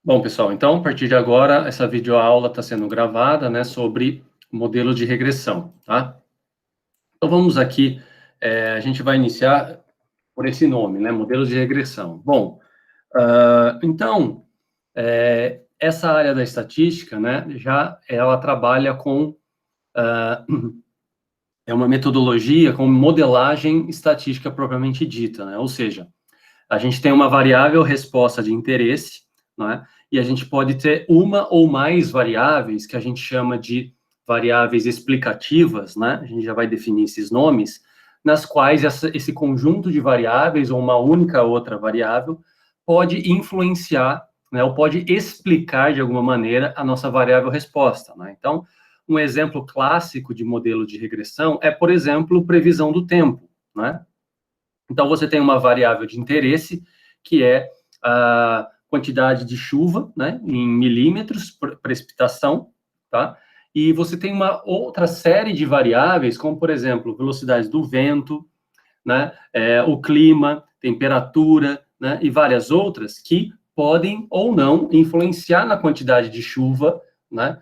Bom, pessoal, então, a partir de agora, essa videoaula está sendo gravada, né, sobre modelo de regressão, tá? Então, vamos aqui, a gente vai iniciar por esse nome, né, modelo de regressão. Bom, então, essa área da estatística, né, ela trabalha com, é uma metodologia com modelagem estatística propriamente dita, né, ou seja, a gente tem uma variável resposta de interesse, né? E a gente pode ter uma ou mais variáveis que a gente chama de variáveis explicativas, né? A gente já vai definir esses nomes, nas quais esse conjunto de variáveis ou uma única outra variável pode influenciar, né? Ou pode explicar de alguma maneira a nossa variável resposta, né? Então, um exemplo clássico de modelo de regressão é, por exemplo, previsão do tempo, né? Então, você tem uma variável de interesse, que é a quantidade de chuva, né, em milímetros, precipitação, tá? E você tem uma outra série de variáveis, como, por exemplo, velocidade do vento, né, o clima, temperatura, né, e várias outras, que podem ou não influenciar na quantidade de chuva, né,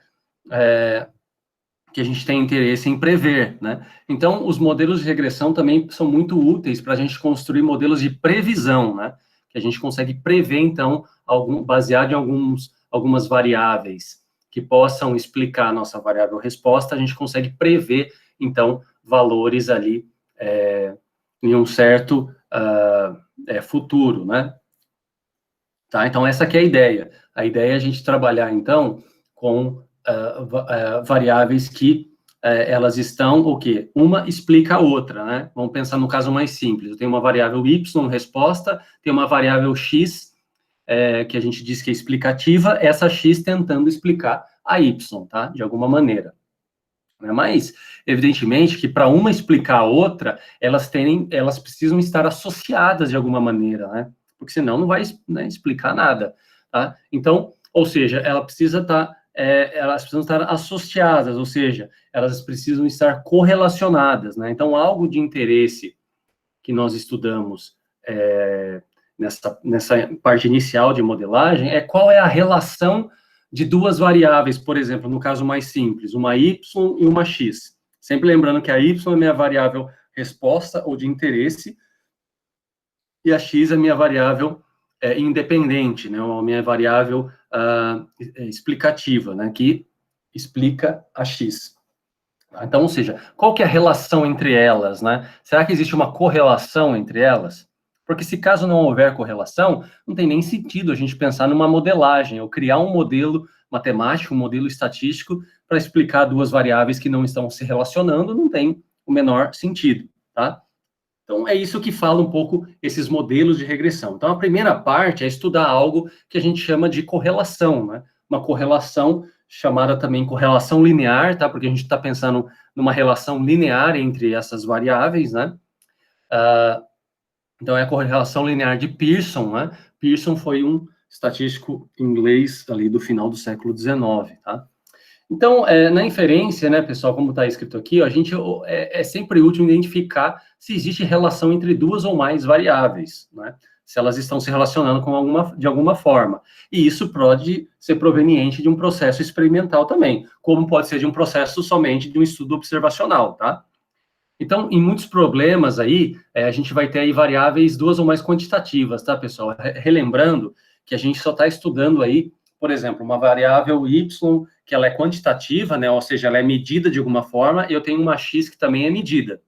que a gente tem interesse em prever, né? Então, os modelos de regressão também são muito úteis para a gente construir modelos de previsão, né? Que a gente consegue prever, então, baseado em algumas variáveis que possam explicar a nossa variável resposta, a gente consegue prever, então, valores ali em um certo futuro, né? Tá? Então, essa aqui é a ideia. A ideia é a gente trabalhar, então, com variáveis que elas estão, o quê? Uma explica a outra, né? Vamos pensar no caso mais simples. Eu tenho uma variável y, resposta, tem uma variável x, que a gente diz que é explicativa, essa x tentando explicar a y, tá? De alguma maneira. Mas, evidentemente, que para uma explicar a outra, elas precisam estar associadas de alguma maneira, né? Porque senão não vai, né, explicar nada, tá? Então, ou seja, elas precisam estar associadas, ou seja, elas precisam estar correlacionadas, né? Então, algo de interesse que nós estudamos nessa parte inicial de modelagem é qual é a relação de duas variáveis, por exemplo, no caso mais simples, uma y e uma x. Sempre lembrando que a y é minha variável resposta ou de interesse, e a x é minha variável independente, né, ou a minha variável explicativa, né, que explica a x. Então, ou seja, qual que é a relação entre elas, né? Será que existe uma correlação entre elas? Porque se caso não houver correlação, não tem nem sentido a gente pensar numa modelagem, ou criar um modelo matemático, um modelo estatístico, para explicar duas variáveis que não estão se relacionando, não tem o menor sentido, tá? Então, é isso que fala um pouco esses modelos de regressão. Então, a primeira parte é estudar algo que a gente chama de correlação, né? Uma correlação chamada também correlação linear, tá? Porque a gente está pensando numa relação linear entre essas variáveis, né? Então, é a correlação linear de Pearson, né? Pearson foi um estatístico inglês ali do final do século XIX, tá? Então, na inferência, né, pessoal, como está escrito aqui, ó, a gente é sempre útil identificar se existe relação entre duas ou mais variáveis, né? Se elas estão se relacionando de alguma forma. E isso pode ser proveniente de um processo experimental também, como pode ser de um processo somente de um estudo observacional, tá? Então, em muitos problemas aí, a gente vai ter aí variáveis duas ou mais quantitativas, tá, pessoal? Relembrando que a gente só está estudando aí, por exemplo, uma variável y, que ela é quantitativa, né, ou seja, ela é medida de alguma forma, e eu tenho uma x que também é medida.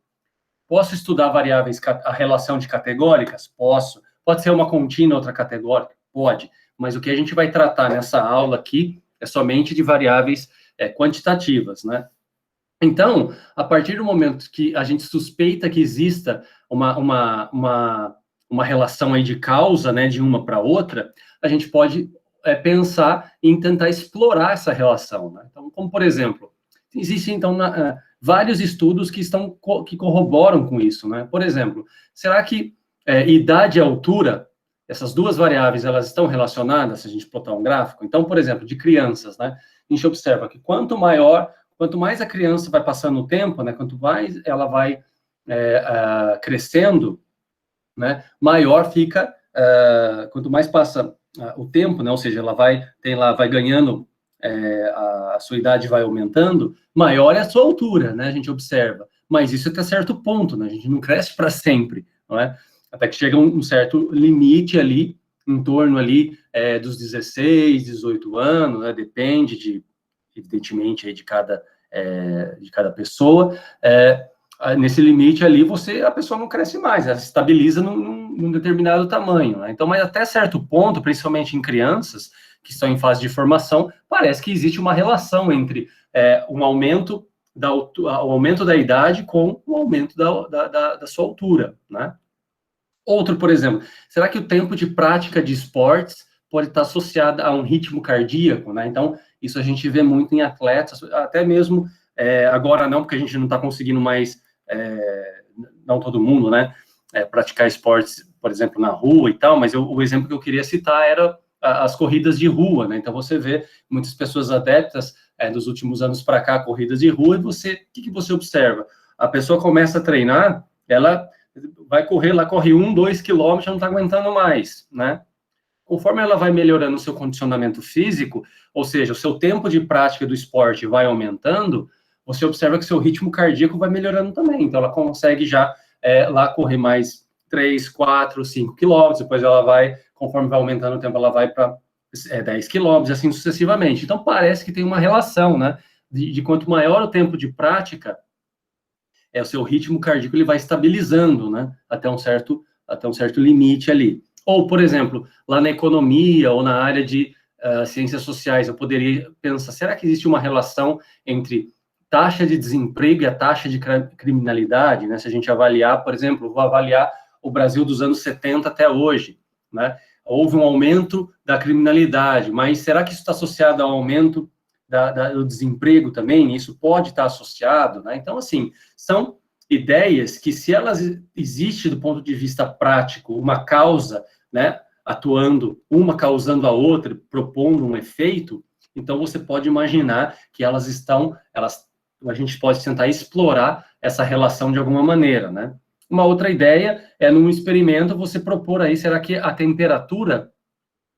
Posso estudar variáveis, a relação de categóricas? Posso. Pode ser uma contínua, outra categórica? Pode. Mas o que a gente vai tratar nessa aula aqui é somente de variáveis quantitativas, né? Então, a partir do momento que a gente suspeita que exista uma relação aí de causa, né, de uma para outra, a gente pode pensar em tentar explorar essa relação, né? Então, como por exemplo, existem então vários estudos que corroboram com isso, né? Por exemplo, será que idade e altura, essas duas variáveis, elas estão relacionadas, se a gente botar um gráfico? Então, por exemplo, de crianças, né? A gente observa que quanto mais a criança vai passando o tempo, né, quanto mais ela vai crescendo, né, maior fica, quanto mais passa o tempo, né? Ou seja, ela vai ganhando, a sua idade vai aumentando, maior é a sua altura, né? A gente observa. Mas isso até certo ponto, né? A gente não cresce para sempre, não é? Até que chega um certo limite ali, em torno ali dos 16, 18 anos, né? Depende evidentemente, aí de cada pessoa. Nesse limite ali, a pessoa não cresce mais, ela se estabiliza num determinado tamanho, né? Então, mas até certo ponto, principalmente em crianças que estão em fase de formação, parece que existe uma relação entre um aumento o aumento da idade com o aumento da sua altura, né? Outro, por exemplo, será que o tempo de prática de esportes pode estar associado a um ritmo cardíaco, né? Então, isso a gente vê muito em atletas, até mesmo agora não, porque a gente não está conseguindo mais, não todo mundo, né, praticar esportes, por exemplo, na rua e tal, mas o exemplo que eu queria citar era as corridas de rua, né? Então, você vê muitas pessoas adeptas dos últimos anos para cá, corridas de rua, e o que você observa? A pessoa começa a treinar, ela vai correr, lá corre 1, 2 quilômetros, não está aguentando mais, né? Conforme ela vai melhorando o seu condicionamento físico, ou seja, o seu tempo de prática do esporte vai aumentando, você observa que seu ritmo cardíaco vai melhorando também. Então, ela consegue já lá correr mais 3, 4, 5 quilômetros, depois ela vai, conforme vai aumentando o tempo, ela vai para 10 quilômetros, assim sucessivamente. Então, parece que tem uma relação, né? De quanto maior o tempo de prática, o seu ritmo cardíaco ele vai estabilizando, né? Até um certo limite ali. Ou, por exemplo, lá na economia ou na área de ciências sociais, eu poderia pensar, será que existe uma relação entre taxa de desemprego e a taxa de criminalidade, né? Se a gente avaliar, por exemplo, vou avaliar o Brasil dos anos 70 até hoje, né? Houve um aumento da criminalidade, mas será que isso está associado ao aumento do desemprego também? Isso pode estar associado, né? Então, assim, são ideias que, se elas existem do ponto de vista prático, uma causa, né, atuando, uma causando a outra, propondo um efeito, então você pode imaginar que a gente pode tentar explorar essa relação de alguma maneira, né? Uma outra ideia é, num experimento, você propor aí, será que a temperatura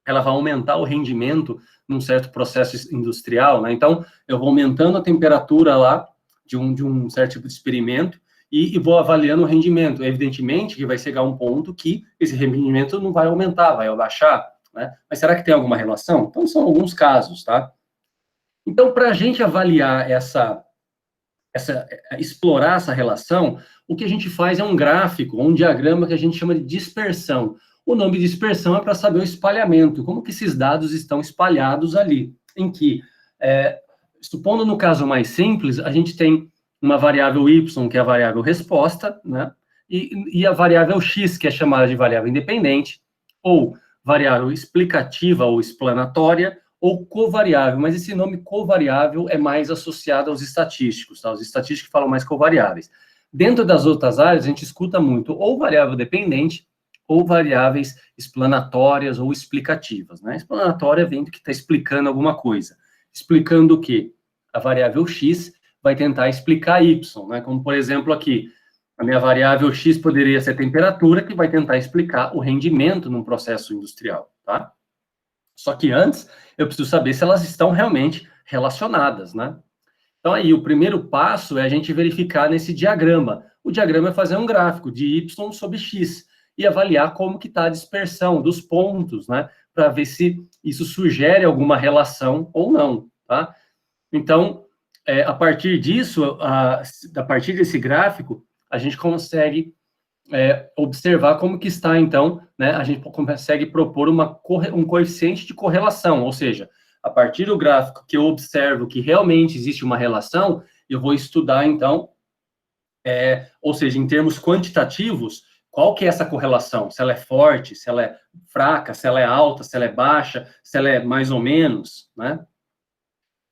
ela vai aumentar o rendimento num certo processo industrial, né? Então, eu vou aumentando a temperatura lá de um certo tipo de experimento e vou avaliando o rendimento. Evidentemente que vai chegar um ponto que esse rendimento não vai aumentar, vai abaixar, né? Mas será que tem alguma relação? Então, são alguns casos, tá? Então, para a gente avaliar explorar essa relação, o que a gente faz é um gráfico, um diagrama que a gente chama de dispersão. O nome de dispersão é para saber o espalhamento, como que esses dados estão espalhados ali, em que, supondo no caso mais simples, a gente tem uma variável y, que é a variável resposta, né? E a variável x, que é chamada de variável independente, ou variável explicativa ou explanatória, ou covariável, mas esse nome covariável é mais associado aos estatísticos, tá? Os estatísticos falam mais covariáveis. Dentro das outras áreas, a gente escuta muito ou variável dependente, ou variáveis explanatórias ou explicativas, né? Explanatória vem do que está explicando alguma coisa. Explicando o quê? A variável x vai tentar explicar y, né? Como, por exemplo, aqui, a minha variável x poderia ser a temperatura, que vai tentar explicar o rendimento num processo industrial, tá? Só que antes, eu preciso saber se elas estão realmente relacionadas, né? Então, aí, o primeiro passo é a gente verificar nesse diagrama. O diagrama é fazer um gráfico de y sobre x e avaliar como que está a dispersão dos pontos, né? Para ver se isso sugere alguma relação ou não, tá? Então, a partir disso, a partir desse gráfico, a gente consegue observar como que está, então, né, a gente consegue propor um coeficiente de correlação, ou seja, a partir do gráfico que eu observo que realmente existe uma relação, eu vou estudar, então, ou seja, em termos quantitativos, qual que é essa correlação? Se ela é forte, se ela é fraca, se ela é alta, se ela é baixa, se ela é mais ou menos, né?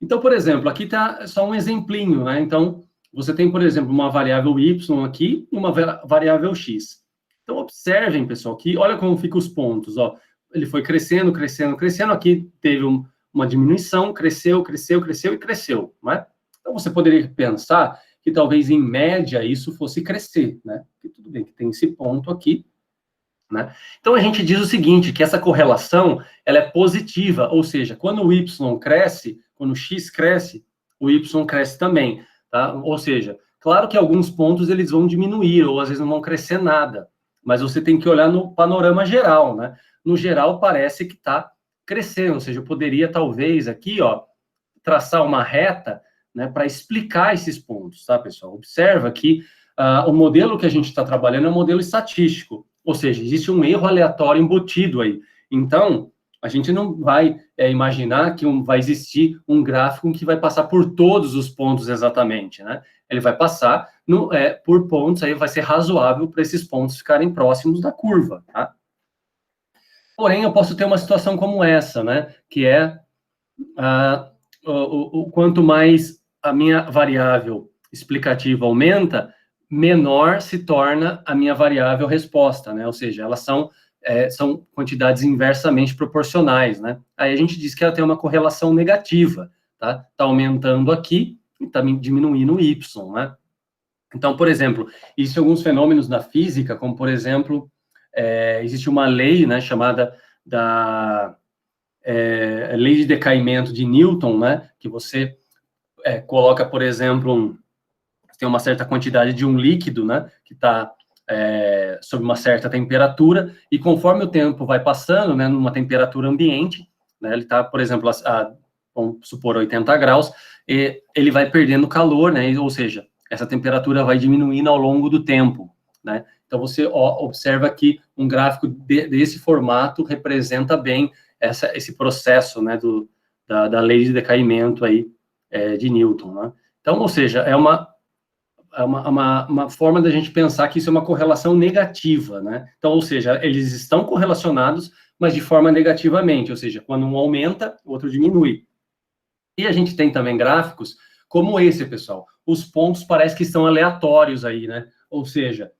Então, por exemplo, aqui está só um exemplinho, né? Então, você tem, por exemplo, uma variável y aqui e uma variável x. Então, observem, pessoal, que olha como ficam os pontos, ó. Ele foi crescendo, crescendo, crescendo. Aqui teve uma diminuição, cresceu, cresceu, cresceu e cresceu, né? Então, você poderia pensar que talvez, em média, isso fosse crescer, né? Porque tudo bem que tem esse ponto aqui, né? Então, a gente diz o seguinte, que essa correlação, ela é positiva, ou seja, quando o y cresce, quando o x cresce, o y cresce também, tá? Ou seja, claro que alguns pontos eles vão diminuir, ou às vezes não vão crescer nada, mas você tem que olhar no panorama geral, né? No geral, parece que está crescendo, ou seja, eu poderia, talvez, aqui, ó, traçar uma reta, né, para explicar esses pontos, tá, pessoal? Observa que o modelo que a gente está trabalhando é um modelo estatístico, ou seja, existe um erro aleatório embutido aí. Então, a gente não vai imaginar que vai existir um gráfico que vai passar por todos os pontos exatamente, né? Ele vai passar por pontos, aí vai ser razoável para esses pontos ficarem próximos da curva, tá? Porém, eu posso ter uma situação como essa, né? Que é quanto mais a minha variável explicativa aumenta, menor se torna a minha variável resposta, né? Ou seja, elas são quantidades inversamente proporcionais, né? Aí a gente diz que ela tem uma correlação negativa, tá? Tá aumentando aqui e tá diminuindo o y, né? Então, por exemplo, existem alguns fenômenos na física, como, por exemplo, existe uma lei, né, chamada da lei de decaimento de Newton, né, que você coloca, por exemplo, tem uma certa quantidade de um líquido, né, que está sob uma certa temperatura, e conforme o tempo vai passando, né, numa temperatura ambiente, né, ele está, por exemplo, vamos supor 80 graus, e ele vai perdendo calor, né, ou seja, essa temperatura vai diminuindo ao longo do tempo, né. Então, você observa que um gráfico desse formato representa bem esse processo, né, da lei de decaimento aí, de Newton, né. Então, ou seja, é uma forma da gente pensar que isso é uma correlação negativa, né? Então, ou seja, eles estão correlacionados, mas de forma negativamente, ou seja, quando um aumenta, o outro diminui. E a gente tem também gráficos como esse, pessoal. Os pontos parecem que estão aleatórios aí, né? Ou seja,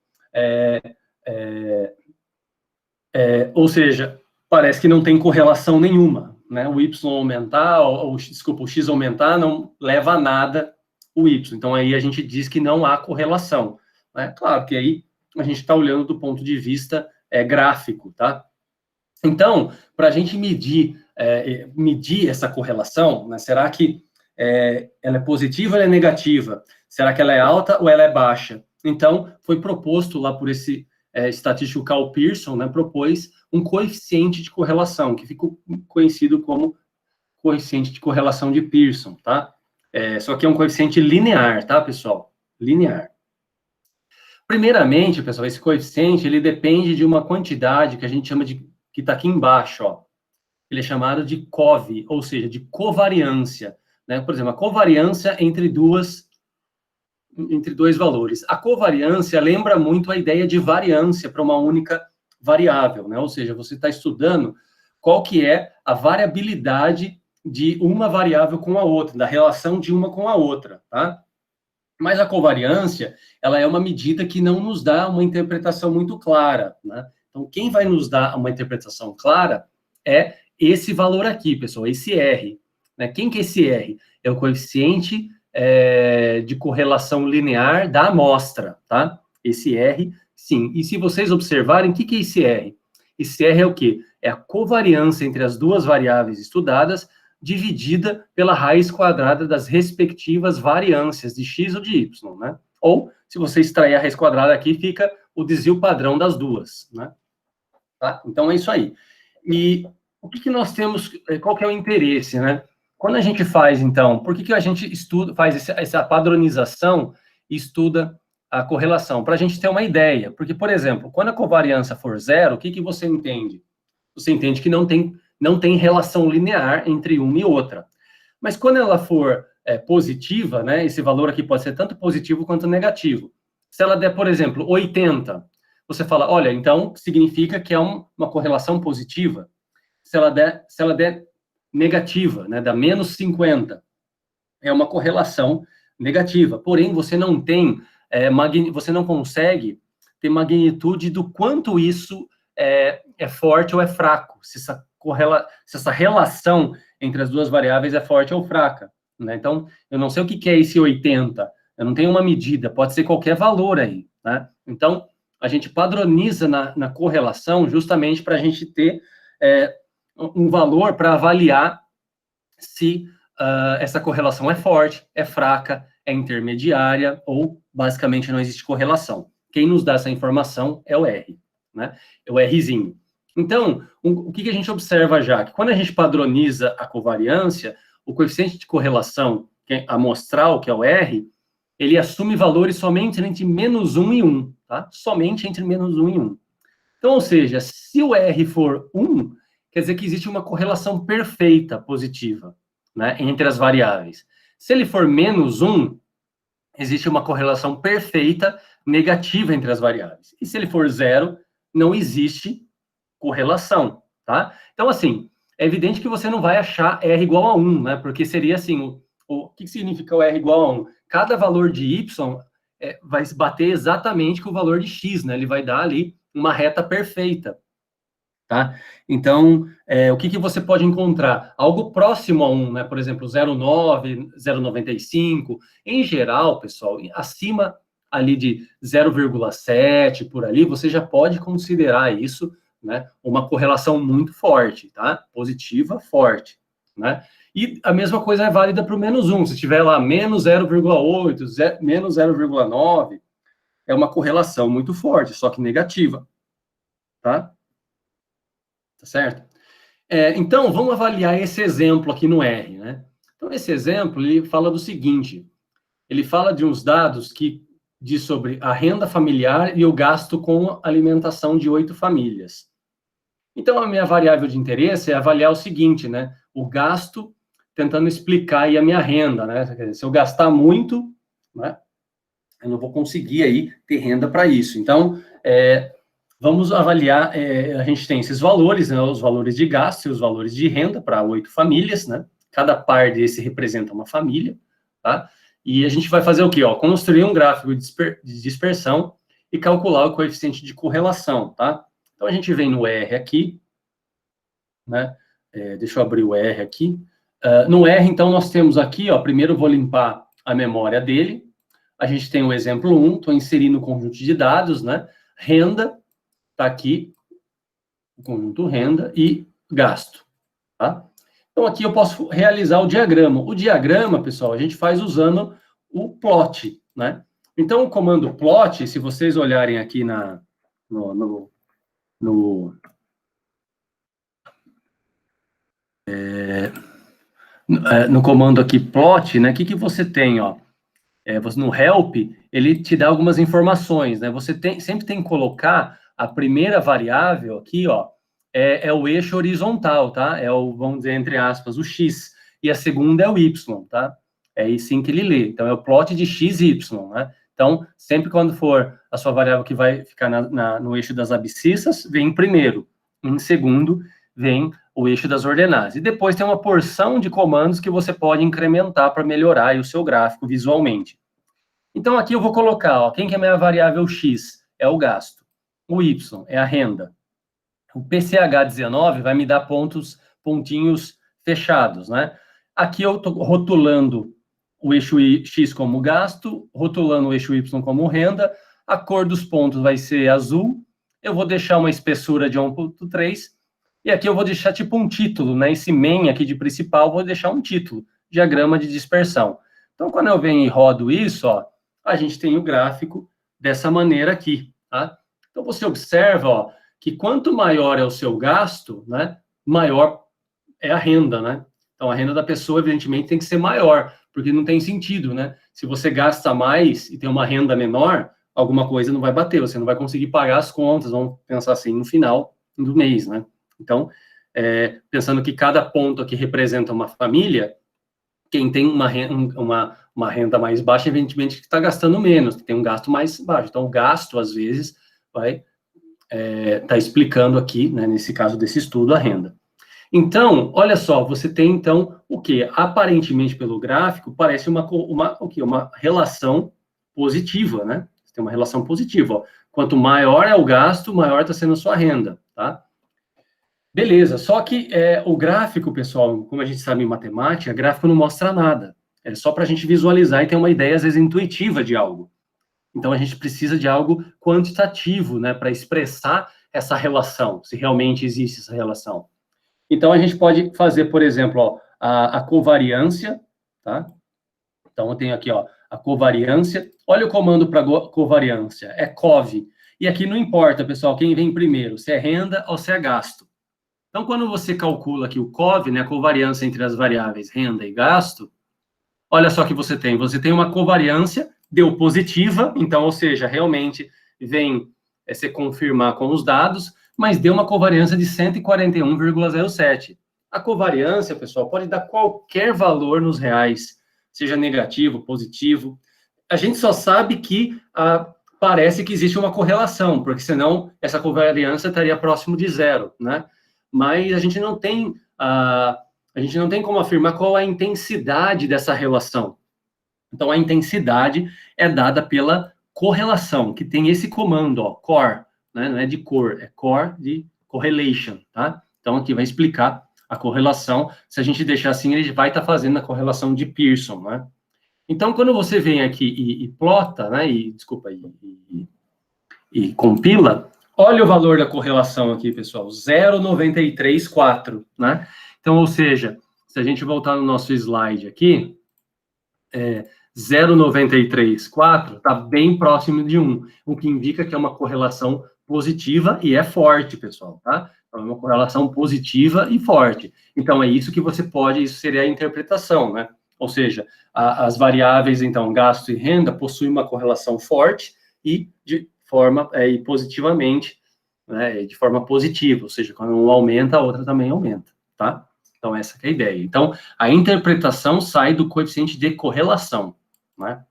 parece que não tem correlação nenhuma, né? O y aumentar, desculpa, o x aumentar não leva a nada o y. Então, aí a gente diz que não há correlação, né? Claro que aí a gente está olhando do ponto de vista gráfico, tá? Então, para a gente medir essa correlação, né, será que ela é positiva ou ela é negativa? Será que ela é alta ou ela é baixa? Então, foi proposto lá por esse estatístico Carl Pearson, né, propôs um coeficiente de correlação, que ficou conhecido como coeficiente de correlação de Pearson, tá? Só que é um coeficiente linear, tá, pessoal? Linear. Primeiramente, pessoal, esse coeficiente, ele depende de uma quantidade que a gente chama de, que está aqui embaixo, ó. Ele é chamado de COV, ou seja, de covariância, né? Por exemplo, a covariância entre dois valores. A covariância lembra muito a ideia de variância para uma única variável, né? Ou seja, você está estudando qual que é a variabilidade de uma variável com a outra, da relação de uma com a outra, tá? Mas a covariância, ela é uma medida que não nos dá uma interpretação muito clara, né? Então, quem vai nos dar uma interpretação clara é esse valor aqui, pessoal, esse R, né? Quem que é esse R? É o coeficiente de correlação linear da amostra, tá? Esse R, sim. E se vocês observarem, o que que é esse R? Esse R é o quê? É a covariância entre as duas variáveis estudadas, dividida pela raiz quadrada das respectivas variâncias de x ou de y, né? Ou, se você extrair a raiz quadrada aqui, fica o desvio padrão das duas, né? Tá? Então, é isso aí. E o que nós temos, qual que é o interesse, né? Quando a gente faz, então, por que a gente faz essa padronização e estuda a correlação? Para a gente ter uma ideia. Porque, por exemplo, quando a covariância for zero, o que você entende? Você entende que não tem relação linear entre uma e outra. Mas quando ela for positiva, né, esse valor aqui pode ser tanto positivo quanto negativo. Se ela der, por exemplo, 80, você fala, olha, então significa que é uma correlação positiva. Se ela der negativa, né, dá menos 50, é uma correlação negativa. Porém, você não tem, você não consegue ter magnitude do quanto isso é forte ou é fraco, se essa relação entre as duas variáveis é forte ou fraca, né? Então, eu não sei o que é esse 80, eu não tenho uma medida, pode ser qualquer valor aí, né? Então, a gente padroniza na correlação justamente para a gente ter um valor para avaliar se essa correlação é forte, é fraca, é intermediária ou basicamente não existe correlação. Quem nos dá essa informação é o R, né? É o Rzinho. Então, o que a gente observa já? Que quando a gente padroniza a covariância, o coeficiente de correlação amostral, que é o R, ele assume valores somente entre menos 1 e 1, tá? Somente entre menos 1 e 1. Então, ou seja, se o R for 1, quer dizer que existe uma correlação perfeita positiva, né, entre as variáveis. Se ele for menos 1, existe uma correlação perfeita negativa entre as variáveis. E se ele for 0, não existe correlação, tá? Então, assim, é evidente que você não vai achar R igual a 1, né? Porque seria assim, o que significa o R igual a 1? Cada valor de Y vai bater exatamente com o valor de X, né? Ele vai dar ali uma reta perfeita, tá? Então, o que você pode encontrar? Algo próximo a 1, né? Por exemplo, 0,9, 0,95. Em geral, pessoal, acima ali de 0,7, por ali, você já pode considerar isso, né, uma correlação muito forte, tá? Positiva, forte, né? E a mesma coisa é válida para o menos 1. Se tiver lá menos 0,8, menos 0,9, é uma correlação muito forte, só que negativa, tá? Tá certo? Então, vamos avaliar esse exemplo aqui no R, né? Então, esse exemplo, ele fala do seguinte, ele fala de uns dados que diz sobre a renda familiar e o gasto com alimentação de 8 famílias. Então, a minha variável de interesse é avaliar o seguinte, né? O gasto, tentando explicar aí a minha renda, né? Quer dizer, se eu gastar muito, né, eu não vou conseguir aí ter renda para isso. Então, vamos avaliar, a gente tem esses valores, né, os valores de gasto e os valores de renda para 8 famílias, né? Cada par desse representa uma família, tá? E a gente vai fazer o quê? Ó, construir um gráfico de dispersão e calcular o coeficiente de correlação, tá? Então, a gente vem no R aqui, né? Deixa eu abrir o R aqui. No R, então, nós temos aqui, ó, primeiro eu vou limpar a memória dele. A gente tem o exemplo 1, estou inserindo o conjunto de dados, né? Renda, está aqui, o conjunto renda e gasto, tá? Então, aqui eu posso realizar o diagrama. O diagrama, pessoal, a gente faz usando o plot, né? Então, o comando plot, se vocês olharem aqui no comando aqui plot, né? O que você tem, ó? No help, ele te dá algumas informações, né? Você sempre tem que colocar a primeira variável aqui, ó, é o eixo horizontal, tá? Vamos dizer, entre aspas, o X. E a segunda é o Y, tá? É assim que ele lê. Então, é o plot de X e Y, né? Então, sempre quando for a sua variável que vai ficar no eixo das abscissas, vem em primeiro. Em segundo, vem o eixo das ordenadas. E depois tem uma porção de comandos que você pode incrementar para melhorar aí o seu gráfico visualmente. Então, aqui eu vou colocar, ó, quem que é a minha variável X? É o gasto. O Y é a renda. O PCH19 vai me dar pontinhos fechados, né? Aqui eu estou rotulando o eixo X como gasto, rotulando o eixo Y como renda, a cor dos pontos vai ser azul, eu vou deixar uma espessura de 1.3, e aqui eu vou deixar tipo um título, né? Esse main aqui de principal, vou deixar um título, diagrama de dispersão. Então, quando eu venho e rodo isso, ó, a gente tem o gráfico dessa maneira aqui, tá? Então, você observa, ó, que quanto maior é o seu gasto, né, maior é a renda, né? Então, a renda da pessoa, evidentemente, tem que ser maior, porque não tem sentido, né? Se você gasta mais e tem uma renda menor, alguma coisa não vai bater, você não vai conseguir pagar as contas, vamos pensar assim, no final do mês, né? Então, pensando que cada ponto aqui representa uma família, quem tem uma renda mais baixa, evidentemente, está gastando menos, tem um gasto mais baixo. Então, o gasto, às vezes, vai estar explicando aqui, né, nesse caso desse estudo, a renda. Então, olha só, você tem, então, o que? Aparentemente, pelo gráfico, parece uma relação positiva, né? Você tem uma relação positiva, ó. Quanto maior é o gasto, maior está sendo a sua renda, tá? Beleza, só que o gráfico, pessoal, como a gente sabe em matemática, gráfico não mostra nada. É só para a gente visualizar e ter uma ideia, às vezes, intuitiva de algo. Então, a gente precisa de algo quantitativo, né, para expressar essa relação, se realmente existe essa relação. Então, a gente pode fazer, por exemplo, ó, a covariância, tá? Então, eu tenho aqui, ó, a covariância. Olha o comando para covariância, é cov. E aqui não importa, pessoal, quem vem primeiro, se é renda ou se é gasto. Então, quando você calcula aqui o cov, né, a covariância entre as variáveis renda e gasto, olha só que você tem uma covariância, deu positiva, então, ou seja, realmente vem se confirmar com os dados, mas deu uma covariância de 141,07. A covariância, pessoal, pode dar qualquer valor nos reais, seja negativo, positivo. A gente só sabe que parece que existe uma correlação, porque senão essa covariância estaria próximo de zero, né? Mas a gente não tem como afirmar qual é a intensidade dessa relação. Então, a intensidade é dada pela correlação, que tem esse comando, ó, core, né? Não é de cor, é core de correlation, tá? Então, aqui vai explicar a correlação. Se a gente deixar assim, ele vai estar fazendo a correlação de Pearson, né? Então, quando você vem aqui e plota, né? E compila, olha o valor da correlação aqui, pessoal, 0,934, né? Então, ou seja, se a gente voltar no nosso slide aqui, 0,934 está bem próximo de 1, o que indica que é uma correlação positiva e é forte, pessoal, tá? Então, é uma correlação positiva e forte. Então, é isso que você pode, isso seria a interpretação, né? Ou seja, as variáveis, então, gasto e renda possuem uma correlação forte e de forma e positivamente, né, de forma positiva, ou seja, quando um aumenta, a outra também aumenta, tá? Então, essa que é a ideia. Então, a interpretação sai do coeficiente de correlação, né?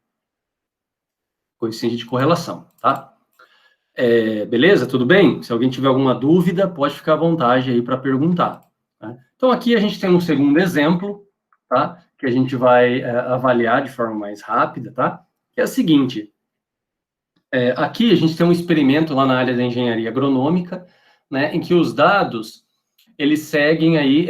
Coeficiente de correlação, tá? Beleza? Tudo bem? Se alguém tiver alguma dúvida, pode ficar à vontade aí para perguntar. Tá? Então, aqui a gente tem um segundo exemplo, tá? Que a gente vai avaliar de forma mais rápida, tá? Que é o seguinte. Aqui a gente tem um experimento lá na área da engenharia agronômica, né? Em que os dados, eles seguem aí,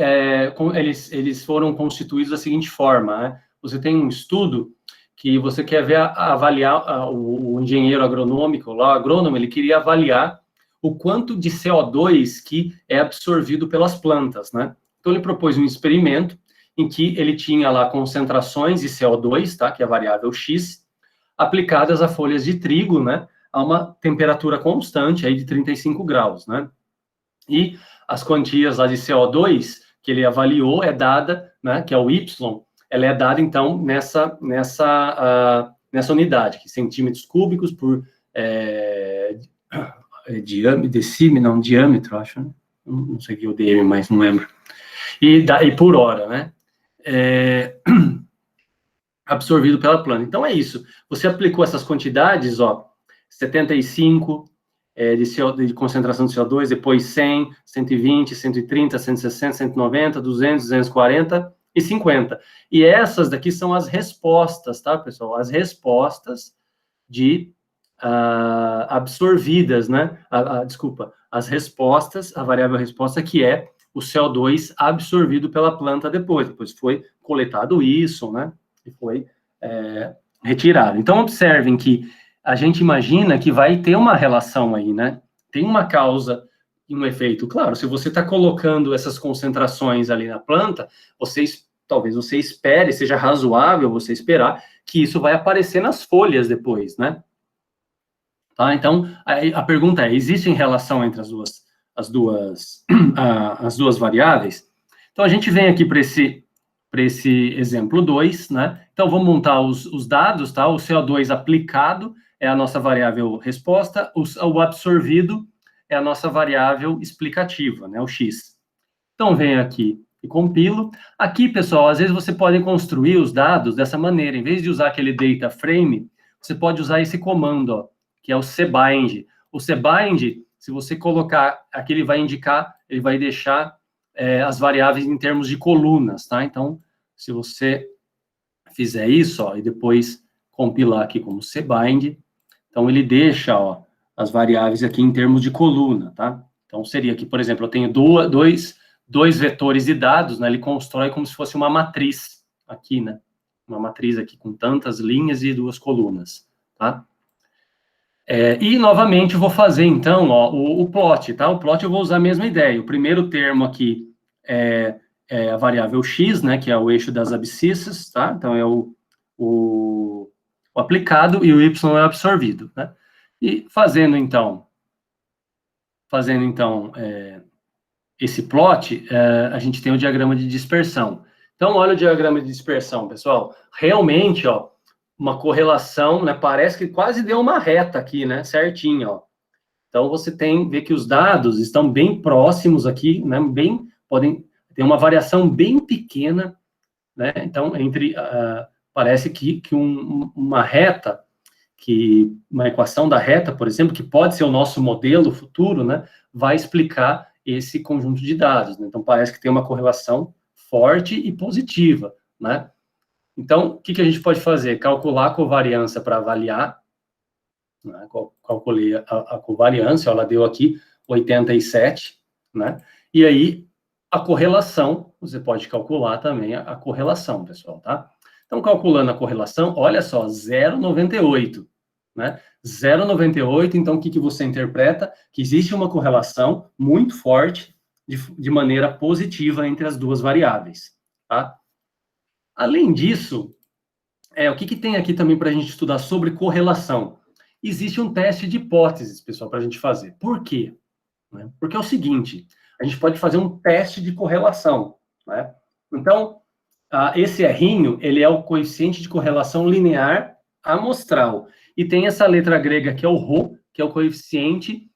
eles foram constituídos da seguinte forma, né? Você tem um estudo que você quer ver, avaliar o engenheiro agronômico, lá, o agrônomo, ele queria avaliar o quanto de CO2 que é absorvido pelas plantas, né? Então, ele propôs um experimento em que ele tinha lá concentrações de CO2, tá? Que é a variável X, aplicadas a folhas de trigo, né? A uma temperatura constante aí de 35 graus, né? E as quantias lá de CO2 que ele avaliou é dada, né? Que é o Y, ela é dada, então, nessa unidade, que centímetros cúbicos por diâmetro, acho, né? Não sei o que é o DM, mas não lembro. E por hora, né? Absorvido pela planta. Então, é isso. Você aplicou essas quantidades, ó, 75 de concentração de CO2, depois 100, 120, 130, 160, 190, 200, 240 e 50. E essas daqui são as respostas, tá, pessoal? As respostas absorvidas, né? Desculpa, as respostas, a variável resposta que é o CO2 absorvido pela planta depois. Depois foi coletado isso, né? E foi retirado. Então, observem que a gente imagina que vai ter uma relação aí, né? Tem uma causa e um efeito. Claro, se você está colocando essas concentrações ali na planta, talvez você espere, seja razoável você esperar que isso vai aparecer nas folhas depois, né? Tá? Então, a pergunta é, existe relação entre as duas variáveis? Então, a gente vem aqui para esse exemplo 2, né? Então, vamos montar os dados, tá? O CO2 aplicado é a nossa variável resposta, o absorvido é a nossa variável explicativa, né? O X. Então, venho aqui e compilo. Aqui, pessoal, às vezes você pode construir os dados dessa maneira. Em vez de usar aquele data frame, você pode usar esse comando, ó, que é o cbind. O cbind, se você colocar, aqui ele vai deixar as variáveis em termos de colunas, tá? Então, se você fizer isso, ó, e depois compilar aqui como cbind, então ele deixa, ó, as variáveis aqui em termos de coluna, tá? Então, seria aqui, por exemplo, eu tenho dois vetores de dados, né? Ele constrói como se fosse uma matriz aqui, né? Uma matriz aqui com tantas linhas e duas colunas, tá? E, novamente, eu vou fazer, então, ó, o plot, tá? O plot eu vou usar a mesma ideia. O primeiro termo aqui é a variável x, né, que é o eixo das abscissas, tá? Então, é o aplicado e o y é o absorvido, né? E fazendo, então, esse plot, a gente tem o diagrama de dispersão. Então, olha o diagrama de dispersão, pessoal. Realmente, ó, uma correlação, né? Parece que quase deu uma reta aqui, né? Certinho, ó. Então, você vê que os dados estão bem próximos aqui, né? Podem ter uma variação bem pequena, né? Então, parece que uma reta, uma equação da reta, por exemplo, que pode ser o nosso modelo futuro, né? Vai explicar esse conjunto de dados, né? Então, parece que tem uma correlação forte e positiva, né? Então, o que a gente pode fazer? Calcular a covariância para avaliar, né? Calculei a covariância, ela deu aqui 87, né? E aí, a correlação, você pode calcular também a correlação, pessoal, tá? Então, calculando a correlação, olha só, 0,98, né? 0,98, então, o que você interpreta? Que existe uma correlação muito forte, de maneira positiva entre as duas variáveis, tá? Além disso, o que tem aqui também para a gente estudar sobre correlação? Existe um teste de hipóteses, pessoal, para a gente fazer. Por quê? Né? Porque é o seguinte, a gente pode fazer um teste de correlação, né? Então, esse errinho, ele é o coeficiente de correlação linear amostral. E tem essa letra grega que é o ρ, que é o coeficiente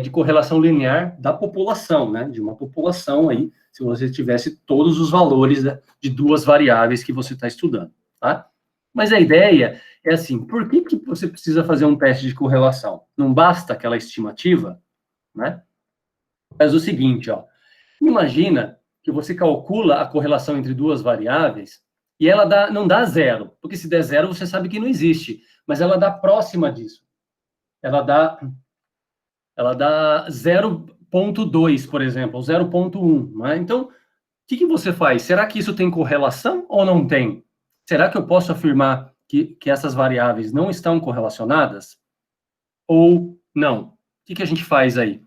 de correlação linear da população, né? De uma população aí, se você tivesse todos os valores de duas variáveis que você está estudando, tá? Mas a ideia é assim, por que você precisa fazer um teste de correlação? Não basta aquela estimativa, né? Faz o seguinte, ó. Imagina que você calcula a correlação entre duas variáveis e ela não dá zero, porque se der zero você sabe que não existe, mas ela dá próxima disso. Ela dá 0,2, por exemplo, 0,1, né? Então, o que você faz? Será que isso tem correlação ou não tem? Será que eu posso afirmar que essas variáveis não estão correlacionadas? Ou não? O que a gente faz aí?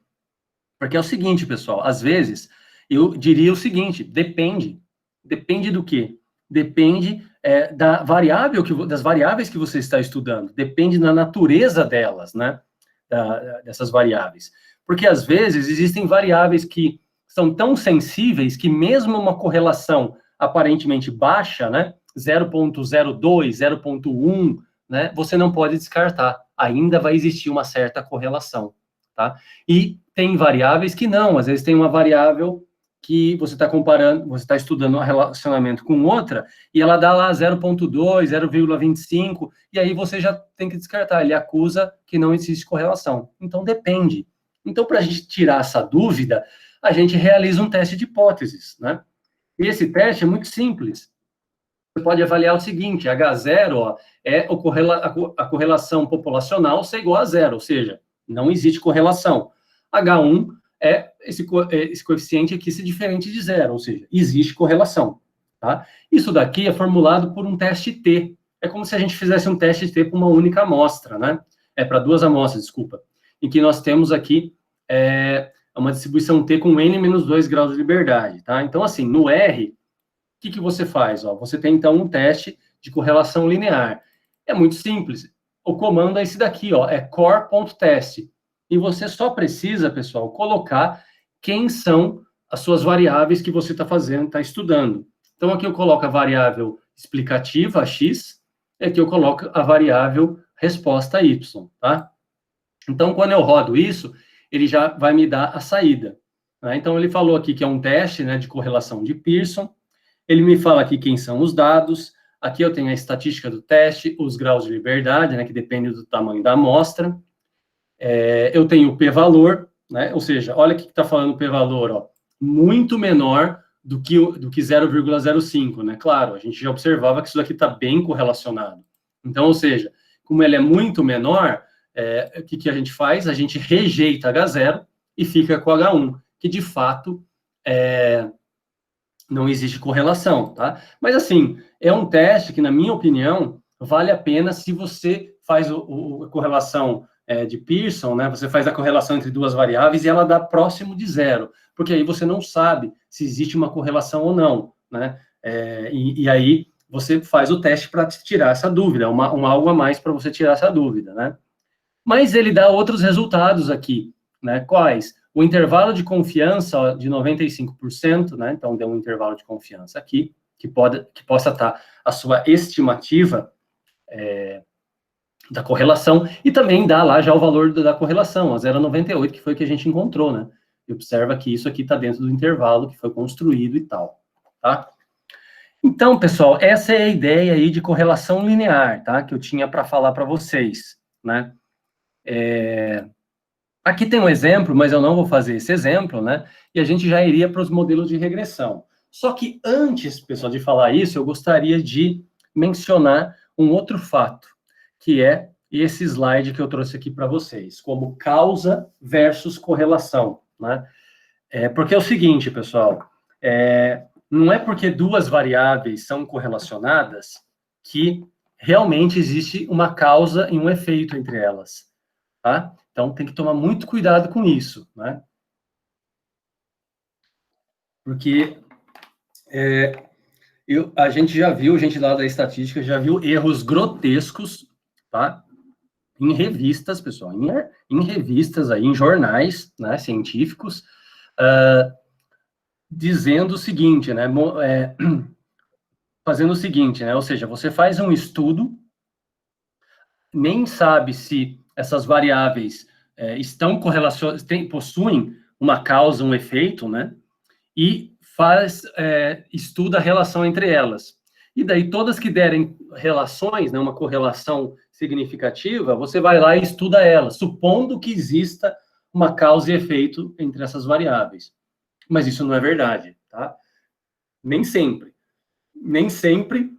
Porque é o seguinte, pessoal, às vezes, eu diria o seguinte, depende. Depende do quê? Depende das variáveis que você está estudando. Depende da natureza delas, né? Dessas variáveis. Porque, às vezes, existem variáveis que são tão sensíveis que mesmo uma correlação aparentemente baixa, né? 0,02, 0,1, né? Você não pode descartar. Ainda vai existir uma certa correlação, tá? E tem variáveis que não, às vezes tem uma variável que você está comparando, você está estudando um relacionamento com outra, e ela dá lá 0,2, 0,25, e aí você já tem que descartar, ele acusa que não existe correlação. Então, depende. Então, para a gente tirar essa dúvida, a gente realiza um teste de hipóteses, né? E esse teste é muito simples. Você pode avaliar o seguinte, H0 ó, é a correlação populacional ser igual a zero, ou seja, não existe correlação. H1 é esse coeficiente aqui ser diferente de zero, ou seja, existe correlação. Tá? Isso daqui é formulado por um teste T. É como se a gente fizesse um teste T para uma única amostra, né? Para duas amostras, desculpa. Em que nós temos aqui uma distribuição T com N menos 2 graus de liberdade. Tá? Então, assim, no R, o que você faz? Ó, você tem, então, um teste de correlação linear. É muito simples. O comando é esse daqui, ó, é core.test. E você só precisa, pessoal, colocar quem são as suas variáveis que você está fazendo, está estudando. Então, aqui eu coloco a variável explicativa, a x, e aqui eu coloco a variável resposta, y, tá? Então, quando eu rodo isso, ele já vai me dar a saída. Né? Então, ele falou aqui que é um teste, né, de correlação de Pearson. Ele me fala aqui quem são os dados. Aqui eu tenho a estatística do teste, os graus de liberdade, né, que depende do tamanho da amostra. Eu tenho o p-valor, né, ou seja, olha o que está falando o p-valor, ó, muito menor do que 0,05, né? Claro, a gente já observava que isso daqui está bem correlacionado. Então, ou seja, como ele é muito menor, o que a gente faz? A gente rejeita H0 e fica com H1, que de fato não existe correlação, tá? Mas, assim, é um teste que, na minha opinião, vale a pena se você faz a correlação de Pearson, né, você faz a correlação entre duas variáveis e ela dá próximo de zero, porque aí você não sabe se existe uma correlação ou não, né? E aí você faz o teste para tirar essa dúvida, algo a mais para você tirar essa dúvida, né? Mas ele dá outros resultados aqui, né? Quais? O intervalo de confiança ó, de 95%, né? Então, deu um intervalo de confiança aqui, que possa estar a sua estimativa da correlação, e também dá lá já o valor da correlação, a 0,98, que foi o que a gente encontrou, né? E observa que isso aqui está dentro do intervalo que foi construído e tal, tá? Então, pessoal, essa é a ideia aí de correlação linear, tá? Que eu tinha para falar para vocês, né? Aqui tem um exemplo, mas eu não vou fazer esse exemplo, né? E a gente já iria para os modelos de regressão. Só que antes, pessoal, de falar isso, eu gostaria de mencionar um outro fato, que é esse slide que eu trouxe aqui para vocês, como causa versus correlação, né? Porque é o seguinte, pessoal, não é porque duas variáveis são correlacionadas que realmente existe uma causa e um efeito entre elas, tá? Então, tem que tomar muito cuidado com isso, né? Porque a gente já viu, gente lá da estatística, já viu erros grotescos, tá? Em revistas, pessoal, em revistas aí, em jornais, né, científicos, dizendo o seguinte, né, fazendo o seguinte, né, ou seja, você faz um estudo, nem sabe se essas variáveis estão correlacionadas, possuem uma causa, um efeito, né, e estuda a relação entre elas. E daí, todas que derem relações, né, uma correlação significativa, você vai lá e estuda elas, supondo que exista uma causa e efeito entre essas variáveis. Mas isso não é verdade, tá? Nem sempre. Nem sempre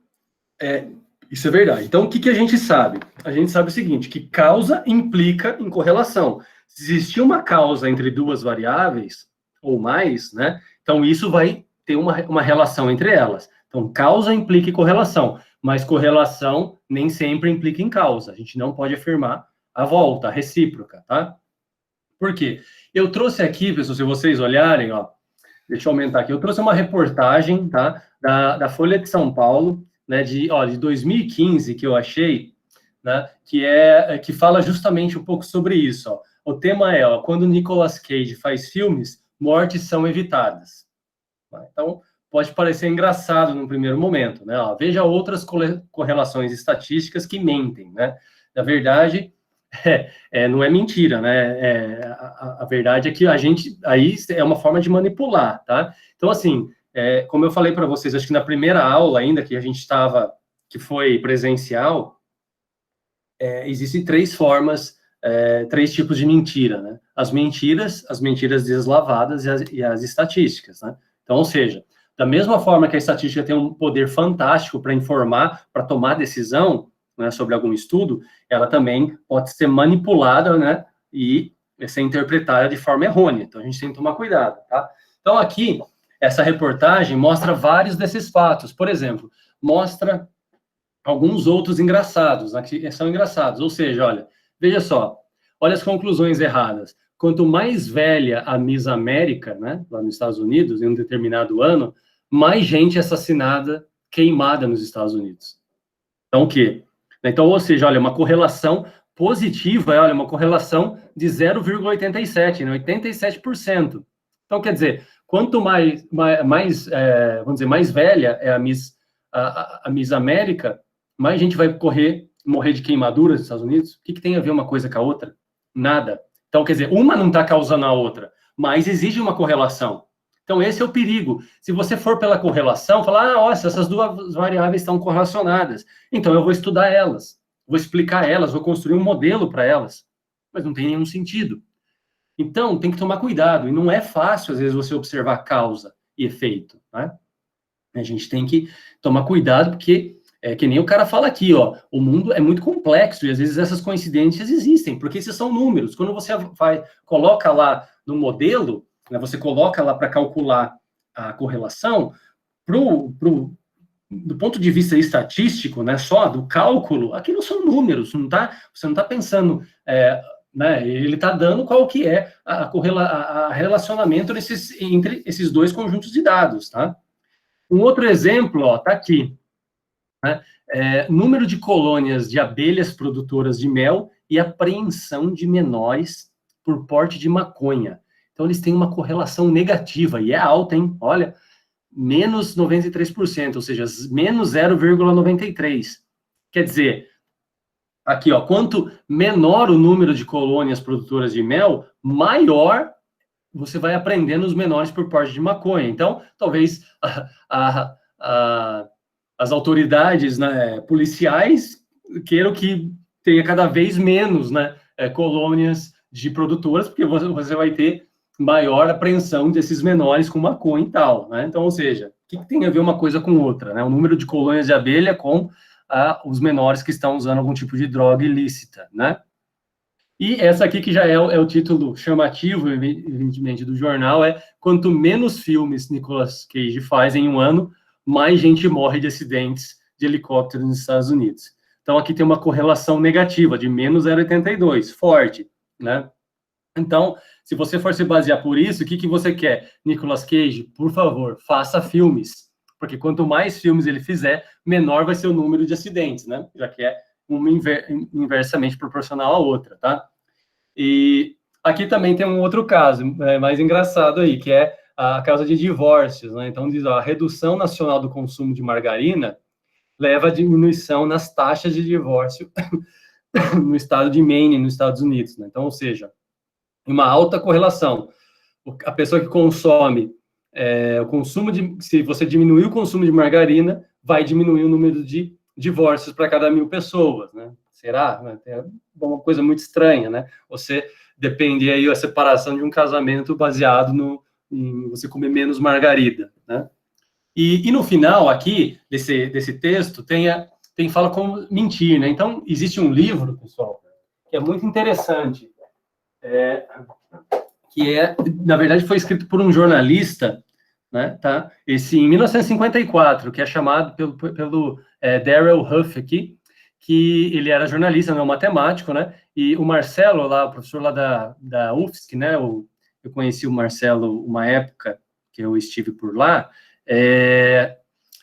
isso é verdade. Então, o que a gente sabe? A gente sabe o seguinte, que causa implica em correlação. Se existir uma causa entre duas variáveis, ou mais, né? Então, isso vai ter uma relação entre elas. Então, causa implica em correlação, mas correlação nem sempre implica em causa. A gente não pode afirmar a volta, a recíproca, tá? Por quê? Eu trouxe aqui, pessoal, se vocês olharem, ó, deixa eu aumentar aqui, eu trouxe uma reportagem, tá? Da Folha de São Paulo, né, de 2015, que eu achei, né, que fala justamente um pouco sobre isso, ó. O tema é, ó, quando Nicolas Cage faz filmes, mortes são evitadas. Então, pode parecer engraçado no primeiro momento, né? Ó, veja outras correlações estatísticas que mentem, né? Na verdade, não é mentira, né? A verdade é que a gente, aí é uma forma de manipular, tá? Então, assim, como eu falei para vocês, acho que na primeira aula ainda, que a gente estava, que foi presencial, existem três formas, três tipos de mentira, né? As mentiras deslavadas e as estatísticas, né? Então, ou seja, da mesma forma que a estatística tem um poder fantástico para informar, para tomar decisão, né, sobre algum estudo, ela também pode ser manipulada, né, e ser interpretada de forma errônea. Então, a gente tem que tomar cuidado, tá? Então, aqui, essa reportagem mostra vários desses fatos. Por exemplo, mostra alguns outros engraçados, né, que são engraçados. Ou seja, olha, veja só, olha as conclusões erradas. Quanto mais velha a Miss América, né, lá nos Estados Unidos, em um determinado ano, mais gente assassinada, queimada nos Estados Unidos. Então, o quê? Então, ou seja, olha, uma correlação positiva, olha, uma correlação de 0,87, né, 87%. Então, quer dizer, quanto mais vamos dizer, mais velha é a Miss América, mais gente vai morrer de queimaduras nos Estados Unidos. O que tem a ver uma coisa com a outra? Nada. Então, quer dizer, uma não está causando a outra, mas exige uma correlação. Então, esse é o perigo. Se você for pela correlação, falar, nossa, essas duas variáveis estão correlacionadas, então eu vou estudar elas, vou explicar elas, vou construir um modelo para elas, mas não tem nenhum sentido. Então, tem que tomar cuidado, e não é fácil, às vezes, você observar causa e efeito, né? A gente tem que tomar cuidado, porque que nem o cara fala aqui, ó, o mundo é muito complexo, e às vezes essas coincidências existem, porque esses são números. Quando você coloca lá no modelo, né, você coloca lá para calcular a correlação, do ponto de vista estatístico, né, só do cálculo, aquilo são números, você não está pensando né? Ele está dando qual que é a relacionamento entre esses dois conjuntos de dados, tá? Um outro exemplo, ó, tá aqui, né? Número de colônias de abelhas produtoras de mel e apreensão de menores por porte de maconha. Então, eles têm uma correlação negativa, e é alta, hein? Olha, menos 93%, ou seja, menos 0,93%. Quer dizer, aqui, ó, quanto menor o número de colônias produtoras de mel, maior você vai aprendendo os menores por porte de maconha. Então, talvez as autoridades, né, policiais queiram que tenha cada vez menos, né, colônias de produtoras, porque você vai ter maior apreensão desses menores com maconha e tal, né? Então, ou seja, o que tem a ver uma coisa com outra, né? O número de colônias de abelha com os menores que estão usando algum tipo de droga ilícita, né? E essa aqui, que já é o título chamativo, evidentemente, do jornal, é: quanto menos filmes Nicolas Cage faz em um ano, mais gente morre de acidentes de helicóptero nos Estados Unidos. Então, aqui tem uma correlação negativa, de menos 0,82, forte, né? Então, se você for se basear por isso, o que você quer? Nicolas Cage, por favor, faça filmes, porque quanto mais filmes ele fizer, menor vai ser o número de acidentes, né? Já que é uma inversamente proporcional à outra, tá? E aqui também tem um outro caso, mais engraçado aí, que é a causa de divórcios, né? Então, diz, ó, a redução nacional do consumo de margarina leva a diminuição nas taxas de divórcio no estado de Maine, nos Estados Unidos, né? Então, ou seja, uma alta correlação. A pessoa que consome o consumo se você diminuir o consumo de margarina, vai diminuir o número de divórcios para cada 1.000 pessoas, né? Será? É uma coisa muito estranha, né? Você depende aí da separação de um casamento baseado em você comer menos margarina, né? E no final aqui desse texto tem fala como mentir, né? Então existe um livro, pessoal, que é muito interessante, que na verdade foi escrito por um jornalista, né, tá? Esse em 1954, que é chamado pelo Darrell Huff aqui, que ele era jornalista, não matemático, né? E o Marcelo, lá, o professor lá da UFSC, né? Eu conheci o Marcelo uma época que eu estive por lá.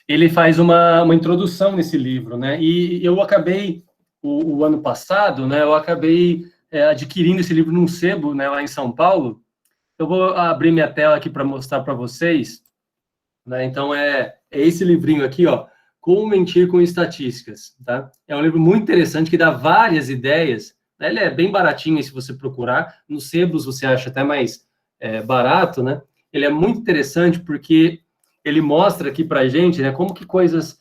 Ele faz uma introdução nesse livro, né? E eu acabei, o ano passado, né? Eu acabei adquirindo esse livro num sebo, né? Lá em São Paulo. Eu vou abrir minha tela aqui para mostrar para vocês, né? Então, é esse livrinho aqui, ó, Como Mentir com Estatísticas, tá? É um livro muito interessante que dá várias ideias, né? Ele é bem baratinho aí, se você procurar. Nos sebos você acha até mais barato, né? Ele é muito interessante porque ele mostra aqui para a gente, né, como que coisas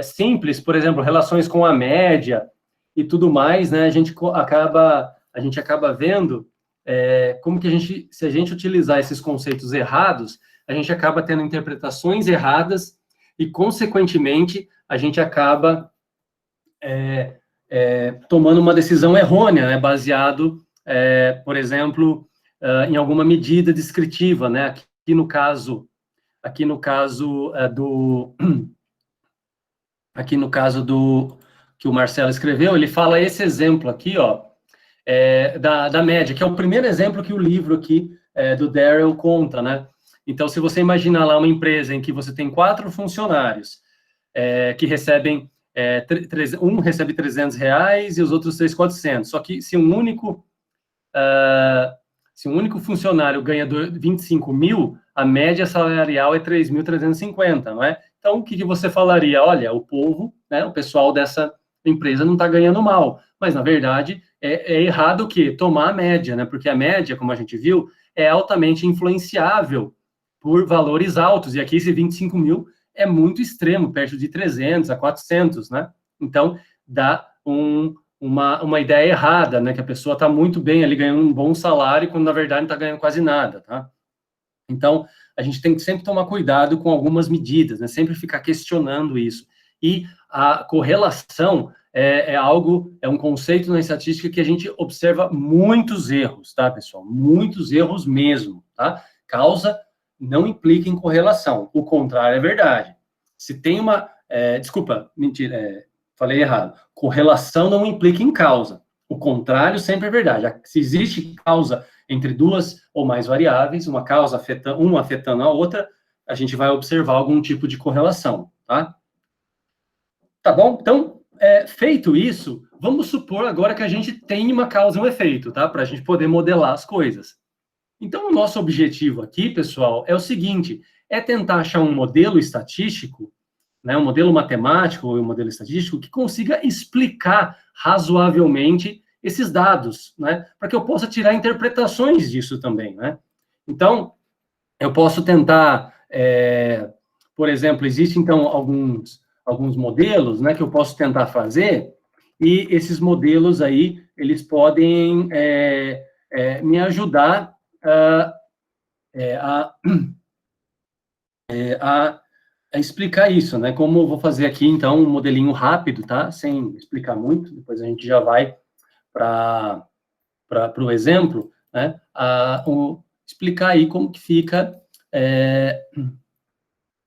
simples, por exemplo, relações com a média e tudo mais, né? A gente acaba vendo como que se a gente utilizar esses conceitos errados, a gente acaba tendo interpretações erradas e, consequentemente, a gente acaba tomando uma decisão errônea, né, baseado, por exemplo, em alguma medida descritiva, né? Aqui no caso do que o Marcelo escreveu, ele fala esse exemplo aqui, ó, da média, que é o primeiro exemplo que o livro aqui do Darrell conta, né? Então, se você imaginar lá uma empresa em que você tem 4 funcionários que recebem, um recebe R$300 e os outros 3, 400. Só que se um único funcionário ganha 25 mil, a média salarial é 3.350, não é? Então, o que você falaria? Olha, o povo, né, o pessoal dessa empresa não está ganhando mal. Mas, na verdade, é errado o quê? Tomar a média, né? Porque a média, como a gente viu, é altamente influenciável por valores altos. E aqui esse 25 mil é muito extremo, perto de 300 a 400, né? Então, dá uma ideia errada, né? Que a pessoa está muito bem ali, ganhando um bom salário, quando, na verdade, não está ganhando quase nada, tá? Então, a gente tem que sempre tomar cuidado com algumas medidas, né? Sempre ficar questionando isso. E a correlação é um conceito na estatística que a gente observa muitos erros, tá, pessoal? Muitos erros mesmo, tá? Causa não implica em correlação. O contrário é verdade. Se tem uma... desculpa, mentira, falei errado. Correlação não implica em causa. O contrário sempre é verdade. Se existe causa entre duas ou mais variáveis, uma causa afetando a outra, a gente vai observar algum tipo de correlação, tá? Tá bom? Então, feito isso, vamos supor agora que a gente tem uma causa e um efeito, tá? Para a gente poder modelar as coisas. Então, o nosso objetivo aqui, pessoal, é o seguinte, é tentar achar um modelo estatístico, né, um modelo matemático ou um modelo estatístico que consiga explicar razoavelmente esses dados, né, para que eu possa tirar interpretações disso também, né. Então, eu posso tentar, por exemplo, existem, então, alguns modelos, né, que eu posso tentar fazer, e esses modelos aí, eles podem me ajudar a, a explicar isso, né? Como eu vou fazer aqui, então, um modelinho rápido, tá? Sem explicar muito, depois a gente já vai para o exemplo, né? Explicar aí como que fica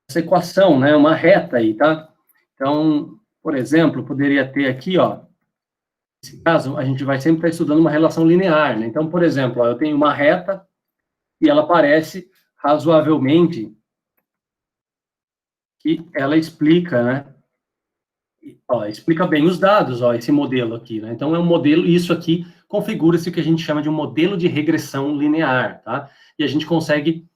essa equação, né? Uma reta aí, tá? Então, por exemplo, poderia ter aqui, ó, nesse caso, a gente vai sempre estar estudando uma relação linear, né? Então, por exemplo, ó, eu tenho uma reta e ela parece razoavelmente que ela explica, né? Ó, explica bem os dados, ó, esse modelo aqui, né? Então, é um modelo, isso aqui configura-se o que a gente chama de um modelo de regressão linear, tá? E a gente consegue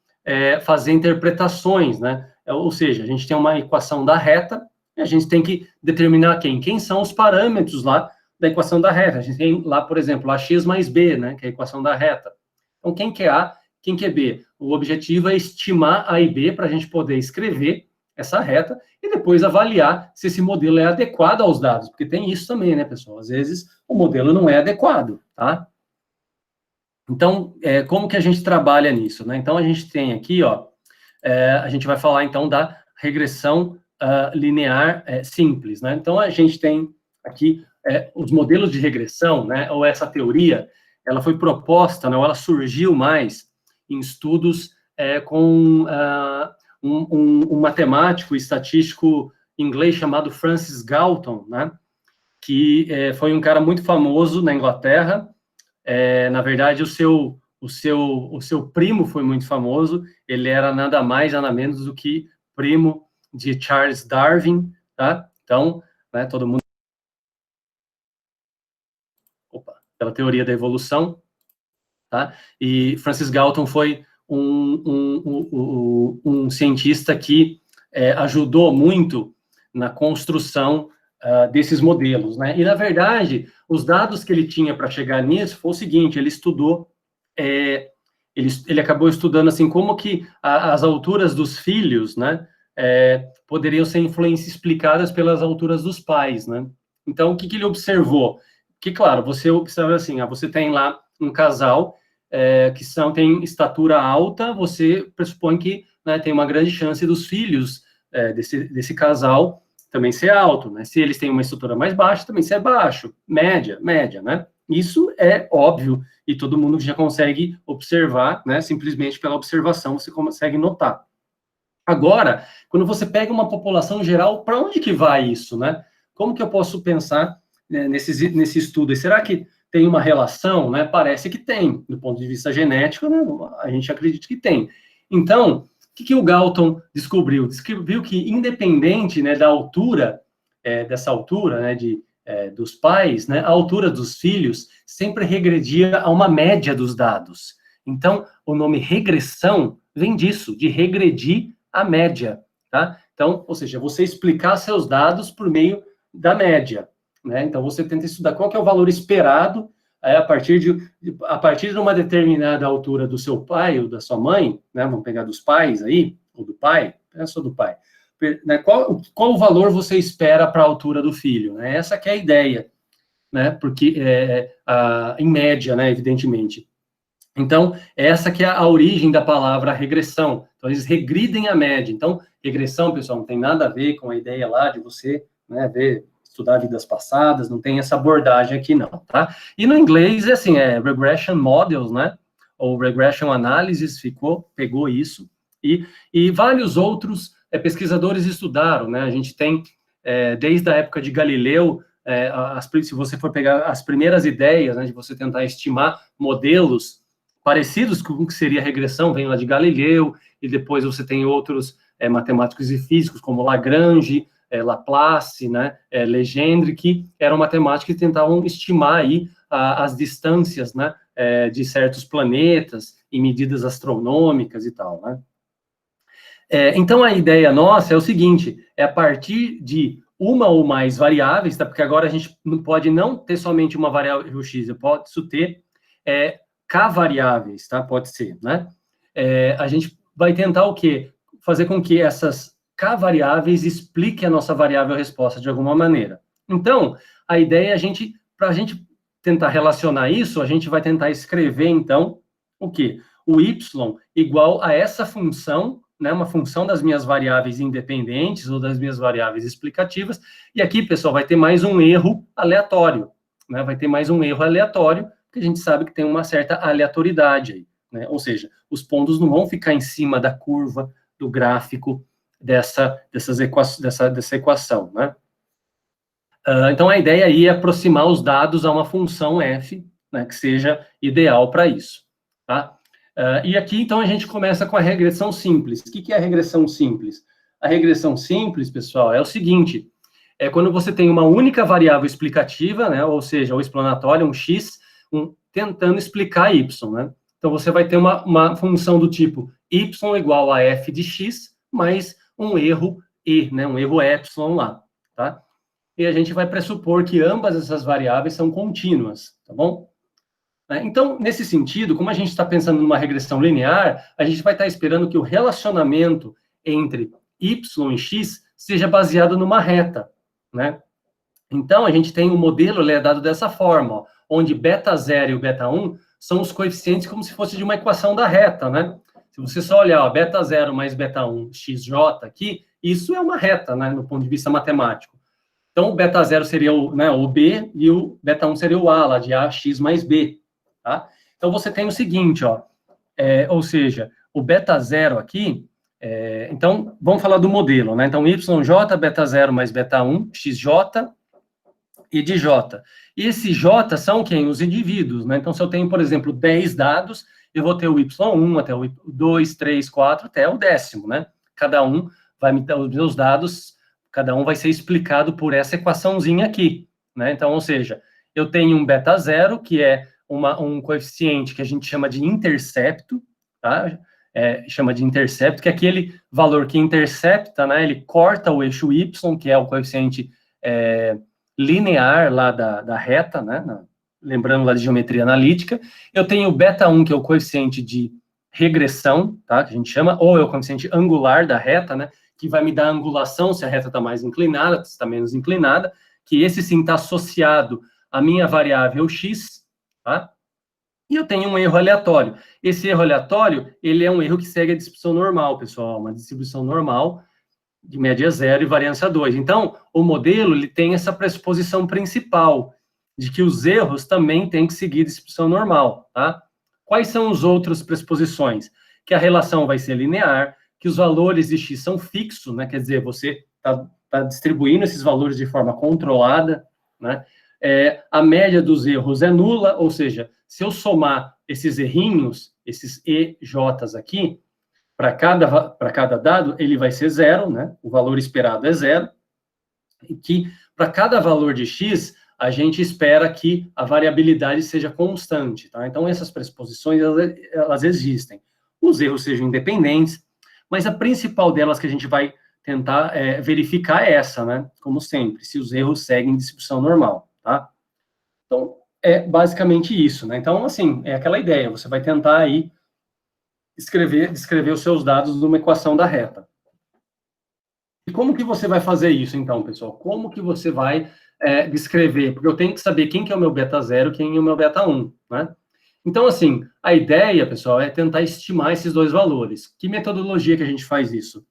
fazer interpretações, né? Ou seja, a gente tem uma equação da reta e a gente tem que determinar quem são os parâmetros lá da equação da reta. A gente tem lá, por exemplo, ax mais b, né? Que é a equação da reta. Então, quem que é A, quem que é B? O objetivo é estimar A e B para a gente poder escrever essa reta e depois avaliar se esse modelo é adequado aos dados, porque tem isso também, né, pessoal? Às vezes o modelo não é adequado, tá? Então, como que a gente trabalha nisso, né? Então, a gente tem aqui, ó, a gente vai falar, então, da regressão linear simples, né? Então, a gente tem aqui os modelos de regressão, né, ou essa teoria, ela foi proposta, né, ou ela surgiu mais em estudos com um matemático e estatístico inglês chamado Francis Galton, né, que foi um cara muito famoso na Inglaterra. Na verdade, o seu primo foi muito famoso, ele era nada mais, nada menos do que primo de Charles Darwin, tá? Então, né, todo mundo... pela teoria da evolução, tá? E Francis Galton foi um cientista que ajudou muito na construção desses modelos, né? E, na verdade, os dados que ele tinha para chegar nisso foi o seguinte, ele estudou, ele acabou estudando, assim, como que as alturas dos filhos, né, poderiam ser explicadas pelas alturas dos pais, né? Então, o que ele observou? Que, claro, você observa assim, você tem lá um casal que tem estatura alta, você pressupõe que, né, tem uma grande chance dos filhos desse casal também ser alto, né? Se eles têm uma estrutura mais baixa, também ser baixo, média, né? Isso é óbvio e todo mundo já consegue observar, né? Simplesmente pela observação você consegue notar. Agora, quando você pega uma população geral, para onde que vai isso, né? Como que eu posso pensar nesse estudo? E será que tem uma relação, né? Parece que tem, do ponto de vista genético, né? A gente acredita que tem. Então, o que o Galton descobriu? Descobriu que, independente, né, da altura, dessa altura, né, dos pais, né, a altura dos filhos sempre regredia a uma média dos dados. Então, o nome regressão vem disso, de regredir a média, tá? Então, ou seja, você explicar seus dados por meio da média, né? Então, você tenta estudar qual que é o valor esperado a partir de uma determinada altura do seu pai ou da sua mãe, né? Vamos pegar dos pais aí, ou do pai, só do pai. Né? Qual o valor você espera para a altura do filho? Né? Essa que é a ideia, né? Porque, em média, né, evidentemente. Então, essa que é a origem da palavra regressão. Então, eles regridem a média. Então, regressão, pessoal, não tem nada a ver com a ideia lá de você, né, estudar vidas passadas, não tem essa abordagem aqui, não, tá? E no inglês, assim, regression models, né, ou regression analysis, pegou isso, e vários outros pesquisadores estudaram, né, a gente tem, desde a época de Galileu, se você for pegar as primeiras ideias, né, de você tentar estimar modelos parecidos com o que seria a regressão, vem lá de Galileu, e depois você tem outros matemáticos e físicos, como Lagrange, Laplace, né, Legendre, que eram matemáticos que tentavam estimar aí as distâncias, né, de certos planetas em medidas astronômicas e tal, né. Então, a ideia nossa é o seguinte, a partir de uma ou mais variáveis, tá? Porque agora a gente pode não ter somente uma variável x, eu posso ter k variáveis, tá? Pode ser, né? A gente vai tentar o quê? Fazer com que essas k variáveis expliquem a nossa variável resposta de alguma maneira. Então, a ideia é para a gente tentar relacionar isso, a gente vai tentar escrever, então, o quê? O y igual a essa função, né, uma função das minhas variáveis independentes ou das minhas variáveis explicativas, e aqui, pessoal, vai ter mais um erro aleatório, né, vai ter mais um erro aleatório, que a gente sabe que tem uma certa aleatoriedade aí, né, ou seja, os pontos não vão ficar em cima da curva do gráfico dessa equação, né. Então, a ideia aí é aproximar os dados a uma função f, né, que seja ideal para isso, tá? E aqui, então, a gente começa com a regressão simples. O que é a regressão simples? A regressão simples, pessoal, é o seguinte, é quando você tem uma única variável explicativa, né, ou seja, o explanatório, um x, tentando explicar y, né? Então, você vai ter uma função do tipo y igual a f de x, mais um erro e, né, um erro epsilon lá, tá? E a gente vai pressupor que ambas essas variáveis são contínuas, tá bom? Então, nesse sentido, como a gente está pensando numa regressão linear, a gente vai estar esperando que o relacionamento entre y e x seja baseado numa reta, né? Então, a gente tem um modelo, ele é dado dessa forma, ó, onde beta 0 e o beta 1 são os coeficientes como se fosse de uma equação da reta, né? Se você só olhar, ó, beta 0 mais beta 1, xj aqui, isso é uma reta, né, no ponto de vista matemático. Então, o beta 0 seria o B e o beta 1 seria o A, lá de AX mais B, tá? Então, você tem o seguinte, ó, ou seja, o beta 0 aqui, então, vamos falar do modelo, né? Então, YJ, beta 0 mais beta 1, XJ e de J. E esse J são quem? Os indivíduos, né? Então, se eu tenho, por exemplo, 10 dados, eu vou ter o Y1 até o 2, 3, 4, até o 10º, né? Cada um vai me dar os meus dados, cada um vai ser explicado por essa equaçãozinha aqui, né? Então, ou seja, eu tenho um beta 0, que é um coeficiente que a gente chama de intercepto, tá? Chama de intercepto, que é aquele valor que intercepta, né? Ele corta o eixo y, que é o coeficiente linear lá da reta, né? Lembrando lá de geometria analítica. Eu tenho o beta 1, que é o coeficiente de regressão, tá? Que a gente chama, ou é o coeficiente angular da reta, né? Que vai me dar a angulação se a reta está mais inclinada, se está menos inclinada, que esse sim está associado à minha variável x, tá? E eu tenho um erro aleatório. Esse erro aleatório, ele é um erro que segue a distribuição normal, pessoal, uma distribuição normal de média 0 e variância 2. Então, o modelo, ele tem essa pressuposição principal, de que os erros também têm que seguir a distribuição normal, tá? Quais são as outras pressuposições? Que a relação vai ser linear, que os valores de x são fixos, né? Quer dizer, você está distribuindo esses valores de forma controlada, né? A média dos erros é nula, ou seja, se eu somar esses errinhos, esses EJs aqui, para cada dado, ele vai ser 0, né? O valor esperado é 0, e que para cada valor de x, a gente espera que a variabilidade seja constante, tá? Então, essas pressuposições, elas existem. Os erros sejam independentes, mas a principal delas que a gente vai tentar verificar é essa, né? Como sempre, se os erros seguem distribuição normal, tá? Então, é basicamente isso, né? Então, assim, é aquela ideia, você vai tentar aí descrever os seus dados numa equação da reta. E como que você vai fazer isso, então, pessoal? Como que você vai descrever? Porque eu tenho que saber quem que é o meu beta 0 e quem é o meu beta 1, né? Então, assim, a ideia, pessoal, é tentar estimar esses dois valores. Que metodologia que a gente faz isso?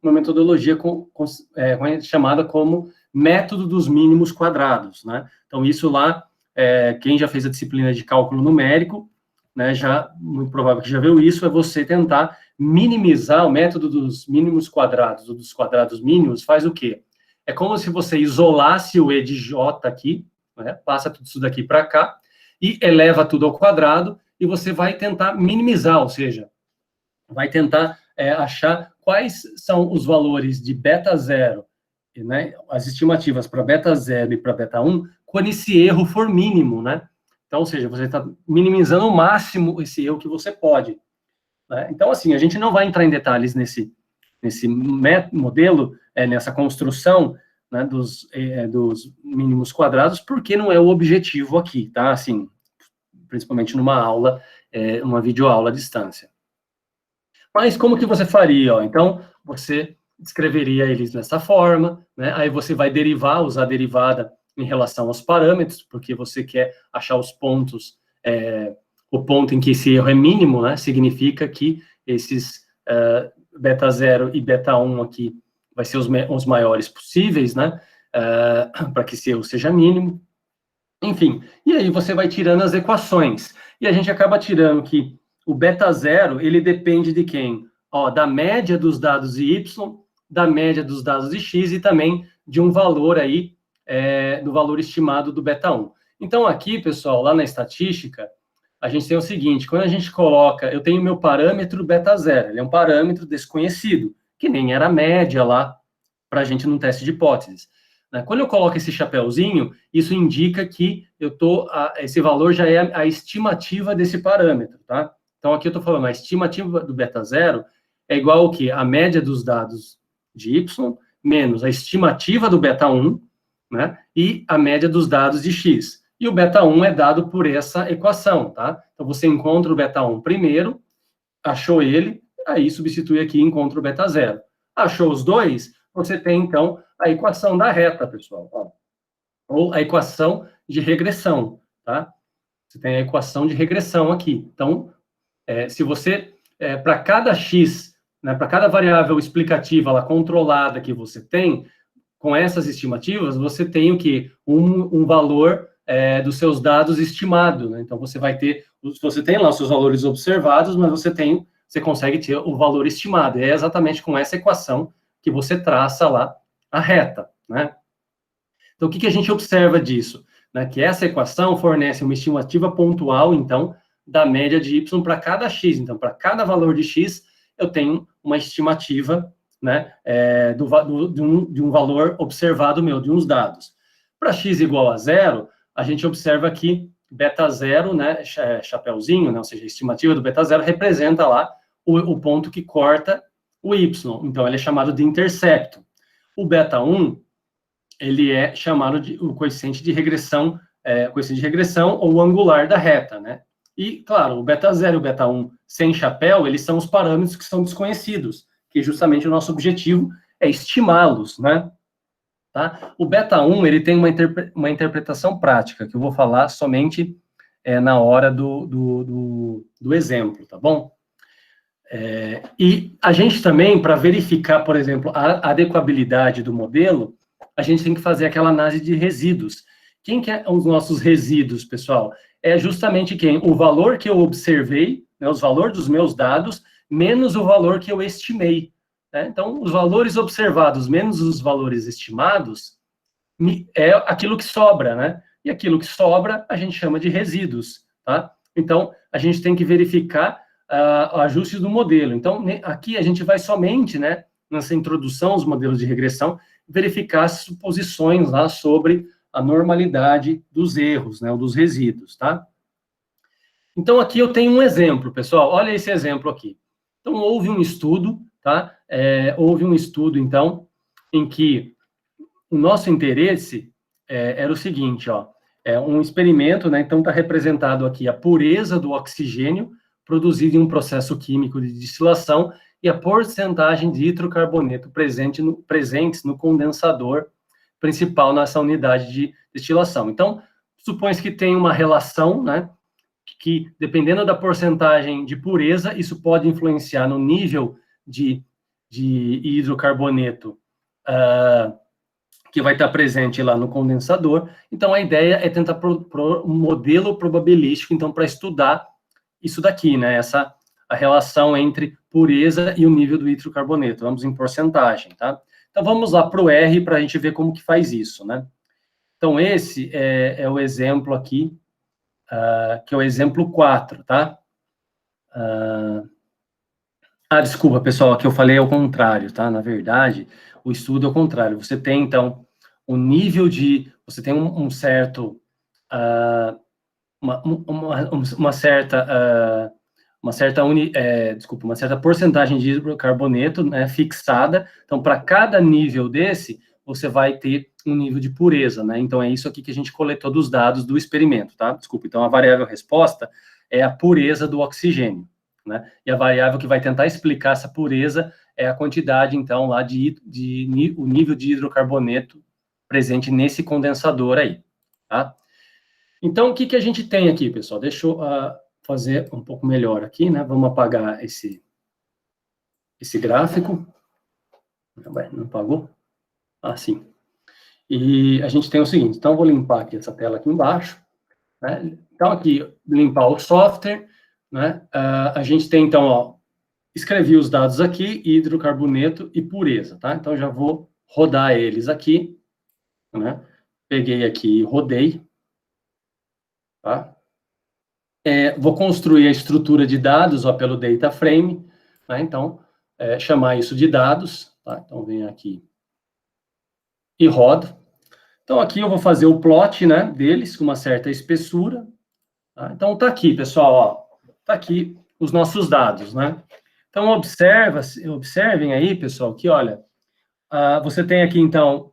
Uma metodologia chamada como método dos mínimos quadrados, né? Então, isso lá, quem já fez a disciplina de cálculo numérico, né, muito provável que já viu isso, é você tentar minimizar o método dos mínimos quadrados, ou dos quadrados mínimos, faz o quê? é como se você isolasse o E de J aqui, né? Passa tudo isso daqui para cá, e eleva tudo ao quadrado, e você vai tentar minimizar, ou seja, vai tentar achar quais são os valores de beta 0, né, as estimativas para beta 0 e para beta 1, quando esse erro for mínimo, né? Então, ou seja, você está minimizando ao máximo esse erro que você pode, né? Então, assim, a gente não vai entrar em detalhes nesse modelo, nessa construção, né, dos mínimos quadrados, porque não é o objetivo aqui, tá? Assim, principalmente numa aula, uma videoaula à distância. Mas como que você faria? Ó? Então, você escreveria eles dessa forma, né? Aí você vai usar a derivada em relação aos parâmetros, porque você quer achar os pontos, o ponto em que esse erro é mínimo, né? Significa que esses beta 0 e beta 1 aqui vai ser os maiores possíveis, né? Para que esse erro seja mínimo. Enfim, e aí você vai tirando as equações. E a gente acaba tirando que o beta 0, ele depende de quem? Ó, da média dos dados de y, da média dos dados de x e também de um valor aí, do valor estimado do beta 1. Então, aqui, pessoal, lá na estatística, a gente tem o seguinte, quando a gente coloca, eu tenho meu parâmetro beta 0, ele é um parâmetro desconhecido, que nem era a média lá, para a gente num teste de hipóteses. Quando eu coloco esse chapéuzinho, isso indica que esse valor já é a estimativa desse parâmetro, tá? Então, aqui eu estou falando, a estimativa do beta 0 é igual ao quê? A média dos dados de y menos a estimativa do beta 1, né? E a média dos dados de x. E o beta 1 é dado por essa equação, tá? Então, você encontra o beta 1 primeiro, achou ele, aí substitui aqui e encontra o beta 0. Achou os dois, você tem, então, a equação da reta, pessoal. Ó. Ou a equação de regressão, tá? Você tem a equação de regressão aqui. Então, se você, para cada x, né, para cada variável explicativa lá, controlada que você tem, com essas estimativas, você tem o quê? Um valor dos seus dados estimado, né? Então, você tem lá os seus valores observados, mas você consegue ter o valor estimado. É exatamente com essa equação que você traça lá a reta, né? Então, o que a gente observa disso? Né? Que essa equação fornece uma estimativa pontual, então, da média de y para cada x. Então, para cada valor de x, eu tenho uma estimativa, né, de um valor observado meu, de uns dados. Para x igual a 0, a gente observa que beta 0, né, chapéuzinho, né, ou seja, a estimativa do beta 0 representa lá o ponto que corta o y. Então, ele é chamado de intercepto. O beta 1, ele é chamado de o coeficiente de regressão ou angular da reta, né? E, claro, o beta 0 e o beta 1 sem chapéu, eles são os parâmetros que são desconhecidos, que justamente o nosso objetivo é estimá-los, né? Tá? O beta 1, ele tem uma interpretação prática, que eu vou falar somente na hora do exemplo, tá bom? E a gente também, para verificar, por exemplo, a adequabilidade do modelo, a gente tem que fazer aquela análise de resíduos. Quem que é os nossos resíduos, pessoal? É justamente o valor que eu observei, né, os valores dos meus dados, menos o valor que eu estimei. Né? Então, os valores observados menos os valores estimados é aquilo que sobra, né? E aquilo que sobra a gente chama de resíduos, tá? Então, a gente tem que verificar ajustes do modelo. Então, aqui a gente vai somente, né, nessa introdução aos modelos de regressão, verificar as suposições lá sobre a normalidade dos erros, né, ou dos resíduos, tá? Então, aqui eu tenho um exemplo, pessoal. Olha esse exemplo aqui. Então, houve um estudo, tá? Houve um estudo, então, em que o nosso interesse era o seguinte, ó. É um experimento, né? Então, está representado aqui a pureza do oxigênio produzido em um processo químico de destilação e a porcentagem de hidrocarboneto presentes no condensador principal nessa unidade de destilação. Então, supõe-se que tem uma relação, né, que dependendo da porcentagem de pureza, isso pode influenciar no nível de hidrocarboneto que vai estar presente lá no condensador. Então, a ideia é tentar um modelo probabilístico, então, para estudar isso daqui, né, a relação entre pureza e o nível do hidrocarboneto, vamos em porcentagem, tá? Então, vamos lá para o R para a gente ver como que faz isso, né? Então, esse é o exemplo aqui, que é o exemplo 4, tá? Desculpa, pessoal, aqui eu falei ao contrário, tá? Na verdade, o estudo é o contrário. Você tem, então, o nível de... Você tem um certo... uma certa... uma certa porcentagem de hidrocarboneto, né, fixada. Então, para cada nível desse, você vai ter um nível de pureza, né? Então, é isso aqui que a gente coletou dos dados do experimento, tá? Desculpa, então a variável resposta é a pureza do oxigênio, né? E a variável que vai tentar explicar essa pureza é a quantidade, então, lá o nível de hidrocarboneto presente nesse condensador aí, tá? Então, o que que a gente tem aqui, pessoal? Deixa eu fazer um pouco melhor aqui, né? Vamos apagar esse gráfico. Não apagou? Sim. E a gente tem o seguinte, então eu vou limpar aqui essa tela aqui embaixo, né? Então aqui, limpar o software, né? A gente tem então, ó, escrevi os dados aqui, hidrocarboneto e pureza, tá? Então já vou rodar eles aqui, né? Peguei aqui e rodei, tá? Vou construir a estrutura de dados, ó, pelo data frame, né? Então, chamar isso de dados, tá? Então venho aqui e rodo. Então, aqui eu vou fazer o plot, né, deles, com uma certa espessura. Tá? Então, tá aqui, pessoal, ó, tá aqui os nossos dados, né? Então, observem aí, pessoal, que, olha, você tem aqui, então,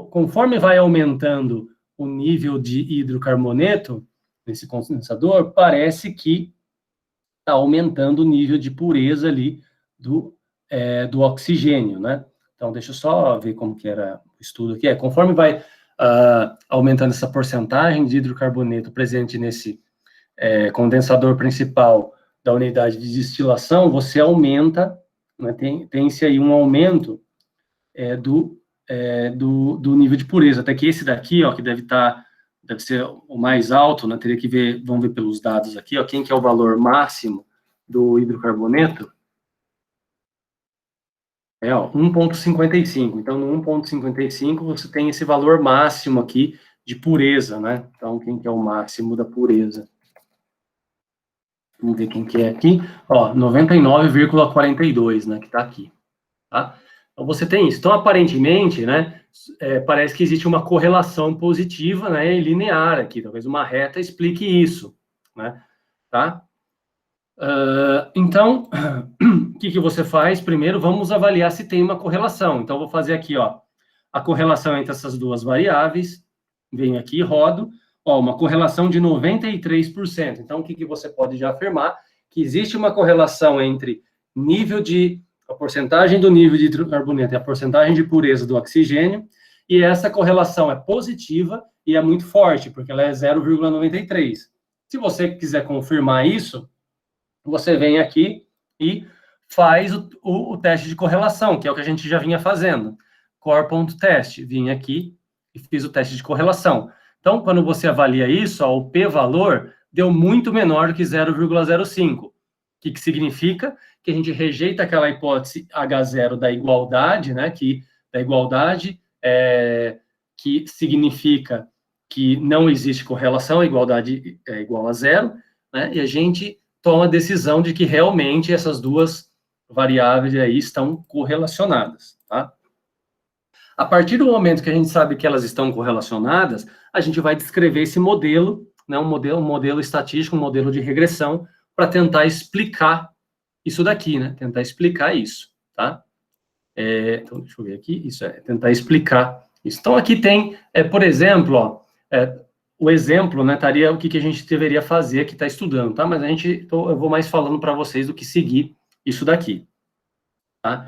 conforme vai aumentando o nível de hidrocarboneto nesse condensador, parece que está aumentando o nível de pureza ali do oxigênio, né? Então, deixa eu só ver como que era o estudo aqui. Conforme vai aumentando essa porcentagem de hidrocarboneto presente nesse condensador principal da unidade de destilação, você aumenta, né, tem-se aí um aumento do nível de pureza. Até que esse daqui, ó, que deve ser o mais alto, né, teria que ver, vamos ver pelos dados aqui, ó, quem que é o valor máximo do hidrocarboneto? 1,55. Então, no 1,55, você tem esse valor máximo aqui de pureza, né? Então, quem que é o máximo da pureza? Vamos ver quem que é aqui. Ó, 99,42, né? Que tá aqui, tá? Então, você tem isso. Então, aparentemente, né? Parece que existe uma correlação positiva, né? E linear aqui. Talvez uma reta explique isso, né? Tá? Então, o que você faz? Primeiro, vamos avaliar se tem uma correlação. Então, vou fazer aqui, ó, a correlação entre essas duas variáveis. Venho aqui e rodo. Ó, uma correlação de 93%. Então, o que você pode já afirmar? Que existe uma correlação entre a porcentagem do nível de hidrocarboneto e a porcentagem de pureza do oxigênio, e essa correlação é positiva e é muito forte, porque ela é 0,93. Se você quiser confirmar isso, você vem aqui e faz o teste de correlação, que é o que a gente já vinha fazendo. Core.test. Vim aqui e fiz o teste de correlação. Então, quando você avalia isso, ó, o p-valor deu muito menor do que 0,05. O que significa? Que a gente rejeita aquela hipótese H0 da igualdade, né? Que significa que não existe correlação, a igualdade é igual a zero, né? E a gente toma a decisão de que realmente essas duas variáveis aí estão correlacionadas, tá? A partir do momento que a gente sabe que elas estão correlacionadas, a gente vai descrever esse modelo, né, um modelo estatístico, um modelo de regressão, para tentar explicar isso daqui, né? Tentar explicar isso, tá? Então, deixa eu ver aqui, tentar explicar isso. Então, aqui tem, por exemplo, ó, o exemplo, né, estaria o que a gente deveria fazer, que está estudando, tá? Mas eu vou mais falando para vocês do que seguir isso daqui, tá?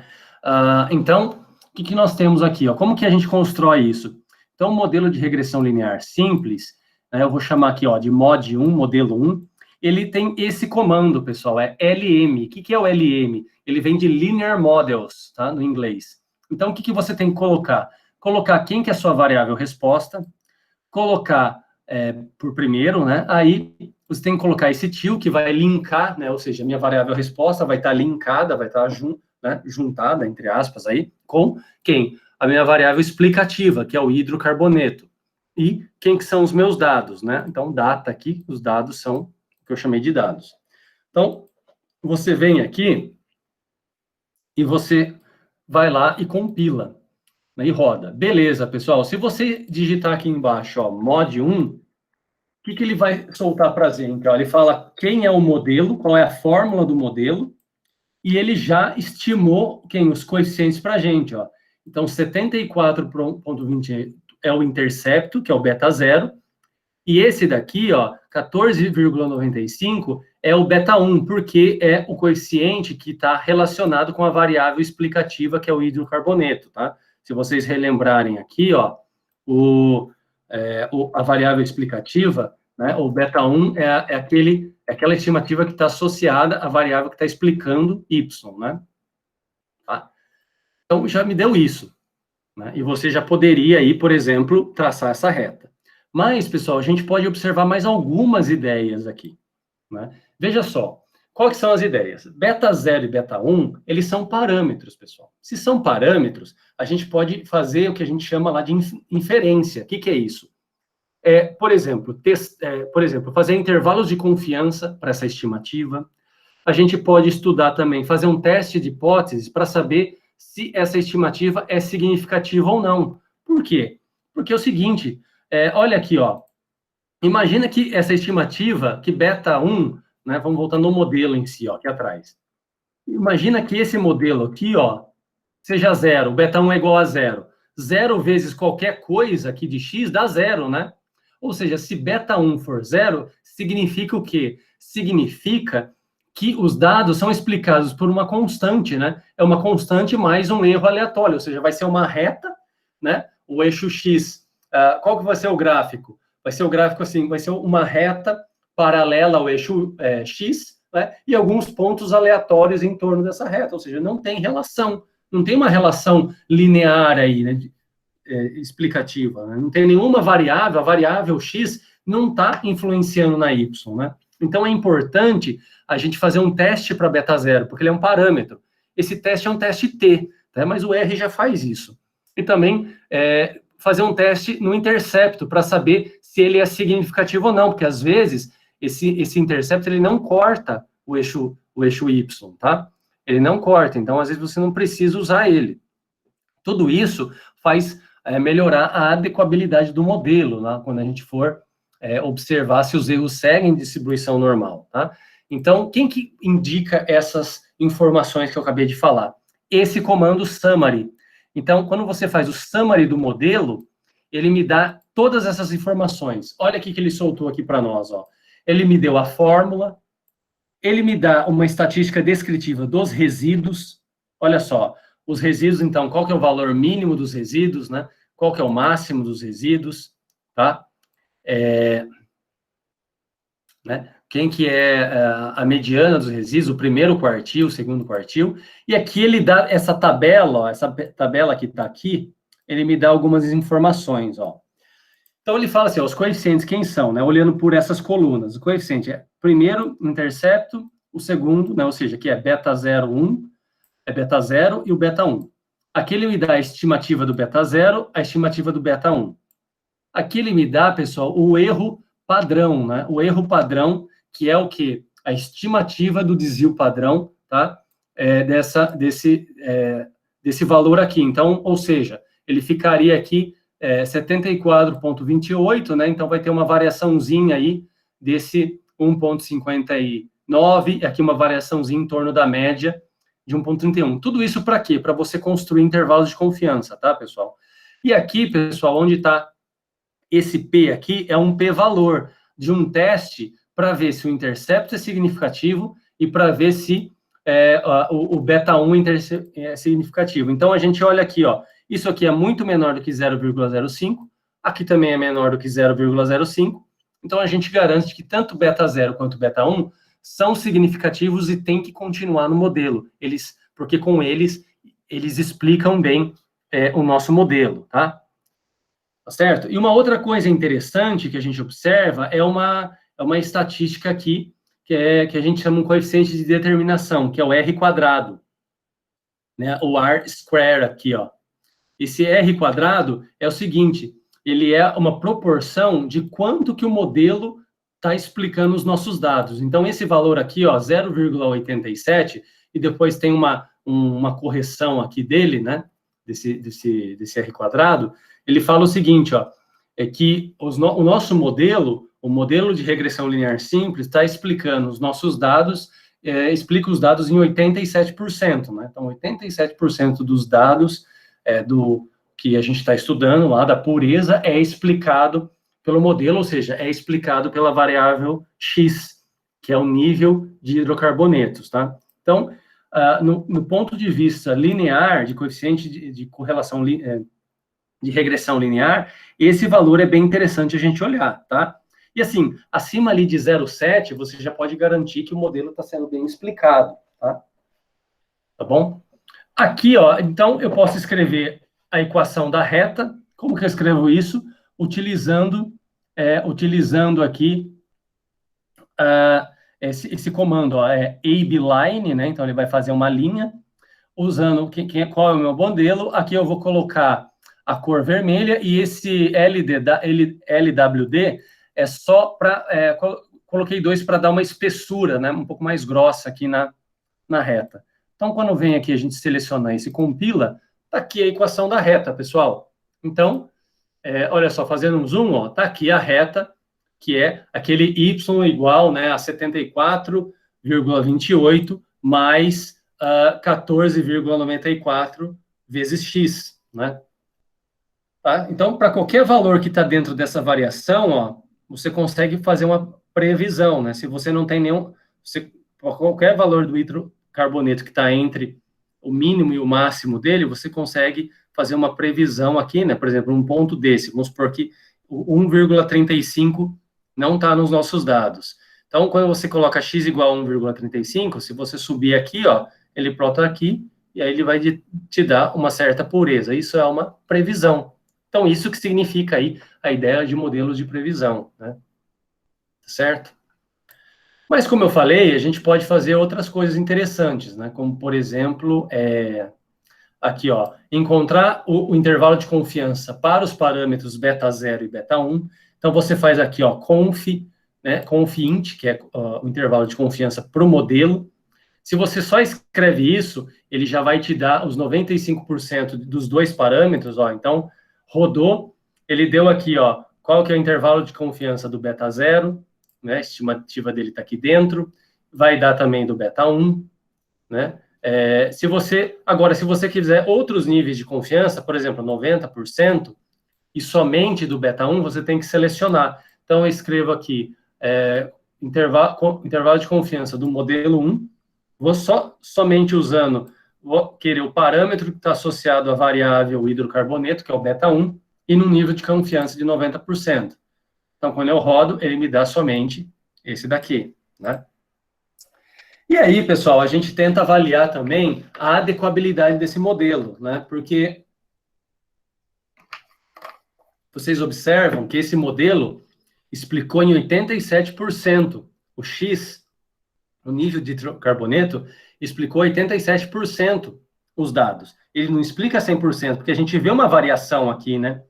Então, o que nós temos aqui, ó? Como que a gente constrói isso? Então, o modelo de regressão linear simples, né, eu vou chamar aqui, ó, de mod 1, modelo 1, ele tem esse comando, pessoal, é LM. O que é o LM? Ele vem de Linear Models, tá? No inglês. Então, o que você tem que colocar? Colocar quem que é a sua variável resposta, colocar por primeiro, né? Aí você tem que colocar esse til que vai linkar, né? Ou seja, minha variável resposta vai estar linkada, vai estar né, juntada, entre aspas, aí, com quem? A minha variável explicativa, que é o hidrocarboneto. E quem que são os meus dados, né? Então, data aqui, os dados são o que eu chamei de dados. Então, você vem aqui e você vai lá e compila, né, e roda. Beleza, pessoal, se você digitar aqui embaixo, ó, mod 1, o que ele vai soltar para a gente? Ó, ele fala quem é o modelo, qual é a fórmula do modelo, e ele já estimou os coeficientes para a gente, ó. Então, 74,20 é o intercepto, que é o beta 0, e esse daqui, ó, 14,95 é o beta 1, porque é o coeficiente que está relacionado com a variável explicativa, que é o hidrocarboneto, tá? Se vocês relembrarem aqui, ó, a variável explicativa, né, o beta 1 é aquela estimativa que está associada à variável que está explicando y, né? Tá? Então, já me deu isso, né? E você já poderia aí, por exemplo, traçar essa reta. Mas, pessoal, a gente pode observar mais algumas ideias aqui, né? Veja só, quais são as ideias? Beta 0 e beta 1, eles são parâmetros, pessoal. Se são parâmetros, a gente pode fazer o que a gente chama lá de inferência. O que é isso? Por exemplo, fazer intervalos de confiança para essa estimativa. A gente pode estudar também, fazer um teste de hipóteses para saber se essa estimativa é significativa ou não. Por quê? Porque é o seguinte, olha aqui, ó. Imagina que essa estimativa, que beta 1, né, vamos voltar no modelo em si, ó, aqui atrás. Imagina que esse modelo aqui, ó, seja 0, o beta 1 é igual a 0. 0 vezes qualquer coisa aqui de x dá 0, né? Ou seja, se beta 1 for 0, significa o quê? Significa que os dados são explicados por uma constante, né? É uma constante mais um erro aleatório, ou seja, vai ser uma reta, né? O eixo x, qual que vai ser o gráfico? Vai ser o gráfico assim, vai ser uma reta paralela ao eixo x, né? E alguns pontos aleatórios em torno dessa reta, ou seja, não tem relação, não tem uma relação linear aí, né? Explicativa, né? Não tem nenhuma variável, a variável x não está influenciando na y, né? Então, é importante a gente fazer um teste para beta 0, porque ele é um parâmetro. Esse teste é um teste T, tá? Mas o R já faz isso. E também fazer um teste no intercepto, para saber se ele é significativo ou não, porque, às vezes, esse intercepto ele não corta o eixo Y, tá? Ele não corta, então, às vezes, você não precisa usar ele. Tudo isso faz melhorar a adequabilidade do modelo, né? Quando a gente for observar se os erros seguem distribuição normal, tá? Então, quem que indica essas informações que eu acabei de falar? Esse comando summary. Então, quando você faz o summary do modelo, ele me dá todas essas informações. Olha aqui que ele soltou aqui para nós, ó. Ele me deu a fórmula, ele me dá uma estatística descritiva dos resíduos. Olha só, os resíduos, então, qual que é o valor mínimo dos resíduos, né? Qual que é o máximo dos resíduos, tá? Né? Quem que é a mediana dos resíduos, o primeiro quartil, o segundo quartil, e aqui ele dá essa tabela, ó, essa tabela que está aqui, ele me dá algumas informações, ó. Então, ele fala assim, ó, os coeficientes, quem são, né? Olhando por essas colunas, o coeficiente é primeiro intercepto, o segundo, né? Ou seja, aqui é beta 0, 1, é beta 0 e o beta 1. Aqui ele me dá a estimativa do beta 0, a estimativa do beta 1. Aqui ele me dá, pessoal, o erro padrão, né? O erro padrão, que é o quê? A estimativa do desvio padrão, tá? Desse valor aqui. Então, ou seja, ele ficaria aqui 74,28, né? Então, vai ter uma variaçãozinha aí desse 1,59, e aqui uma variaçãozinha em torno da média de 1,31. Tudo isso para quê? Para você construir intervalos de confiança, tá, pessoal? E aqui, pessoal, onde está esse P aqui, é um P-valor de um teste para ver se o intercepto é significativo e para ver se o beta 1 é significativo. Então, a gente olha aqui, ó, isso aqui é muito menor do que 0,05, aqui também é menor do que 0,05, então a gente garante que tanto beta 0 quanto beta 1 são significativos e tem que continuar no modelo, porque com eles explicam bem o nosso modelo, tá? Tá certo? E uma outra coisa interessante que a gente observa é uma estatística aqui, que a gente chama um coeficiente de determinação, que é o R². né, o R square aqui, ó. Esse R quadrado é o seguinte, ele é uma proporção de quanto que o modelo está explicando os nossos dados. Então, esse valor aqui, ó, 0,87, e depois tem uma correção aqui dele, né, desse R quadrado, ele fala o seguinte, ó, é que o nosso modelo, o modelo de regressão linear simples, está explicando os nossos dados, explica os dados em 87%, né? Então, 87% dos dados do que a gente está estudando lá, da pureza, é explicado pelo modelo, ou seja, é explicado pela variável X, que é o nível de hidrocarbonetos, tá? Então, no ponto de vista linear, de coeficiente de correlação, de regressão linear, esse valor é bem interessante a gente olhar, tá? E assim, acima ali de 0,7, você já pode garantir que o modelo está sendo bem explicado, tá? Tá bom? Aqui, ó, então eu posso escrever a equação da reta. Como que eu escrevo isso? Utilizando aqui esse comando, ó, abline, né? Então ele vai fazer uma linha, usando qual é o meu modelo. Aqui eu vou colocar a cor vermelha, e esse LWD é só para... coloquei 2 para dar uma espessura, né, um pouco mais grossa aqui na reta. Então, quando vem aqui, a gente seleciona isso e compila, tá aqui a equação da reta, pessoal. Então, olha só, fazendo um zoom, ó, tá aqui a reta, que é aquele y igual, né, a 74,28 mais 14,94 vezes x, né? Tá? Então, para qualquer valor que está dentro dessa variação, ó, você consegue fazer uma previsão, né? Se você não tem nenhum... qualquer valor do hidrocarboneto que está entre o mínimo e o máximo dele, você consegue fazer uma previsão aqui, né? Por exemplo, um ponto desse, vamos supor que o 1,35 não está nos nossos dados. Então, quando você coloca x igual a 1,35, se você subir aqui, ó, ele plota aqui, e aí ele vai te dar uma certa pureza. Isso é uma previsão. Então, isso que significa aí a ideia de modelos de previsão, né? Certo? Mas, como eu falei, a gente pode fazer outras coisas interessantes, né? Como, por exemplo, aqui, ó, encontrar o intervalo de confiança para os parâmetros beta 0 e beta 1. Então, você faz aqui, ó, né, confint, que é o intervalo de confiança para o modelo. Se você só escreve isso, ele já vai te dar os 95% dos dois parâmetros, ó. Então, rodou, ele deu aqui, ó, qual que é o intervalo de confiança do beta 0, né, a estimativa dele está aqui dentro, vai dar também do beta 1, né? Se você quiser outros níveis de confiança, por exemplo, 90%, e somente do beta 1, você tem que selecionar. Então, eu escrevo aqui, intervalo de confiança do modelo 1, vou somente vou querer o parâmetro que está associado à variável hidrocarboneto, que é o beta 1, e num nível de confiança de 90%. Então, quando eu rodo, ele me dá somente esse daqui, né? E aí, pessoal, a gente tenta avaliar também a adequabilidade desse modelo, né? Porque vocês observam que esse modelo explicou em 87%. O X, o nível de hidrocarboneto, explicou 87% os dados. Ele não explica 100%, porque a gente vê uma variação aqui, né?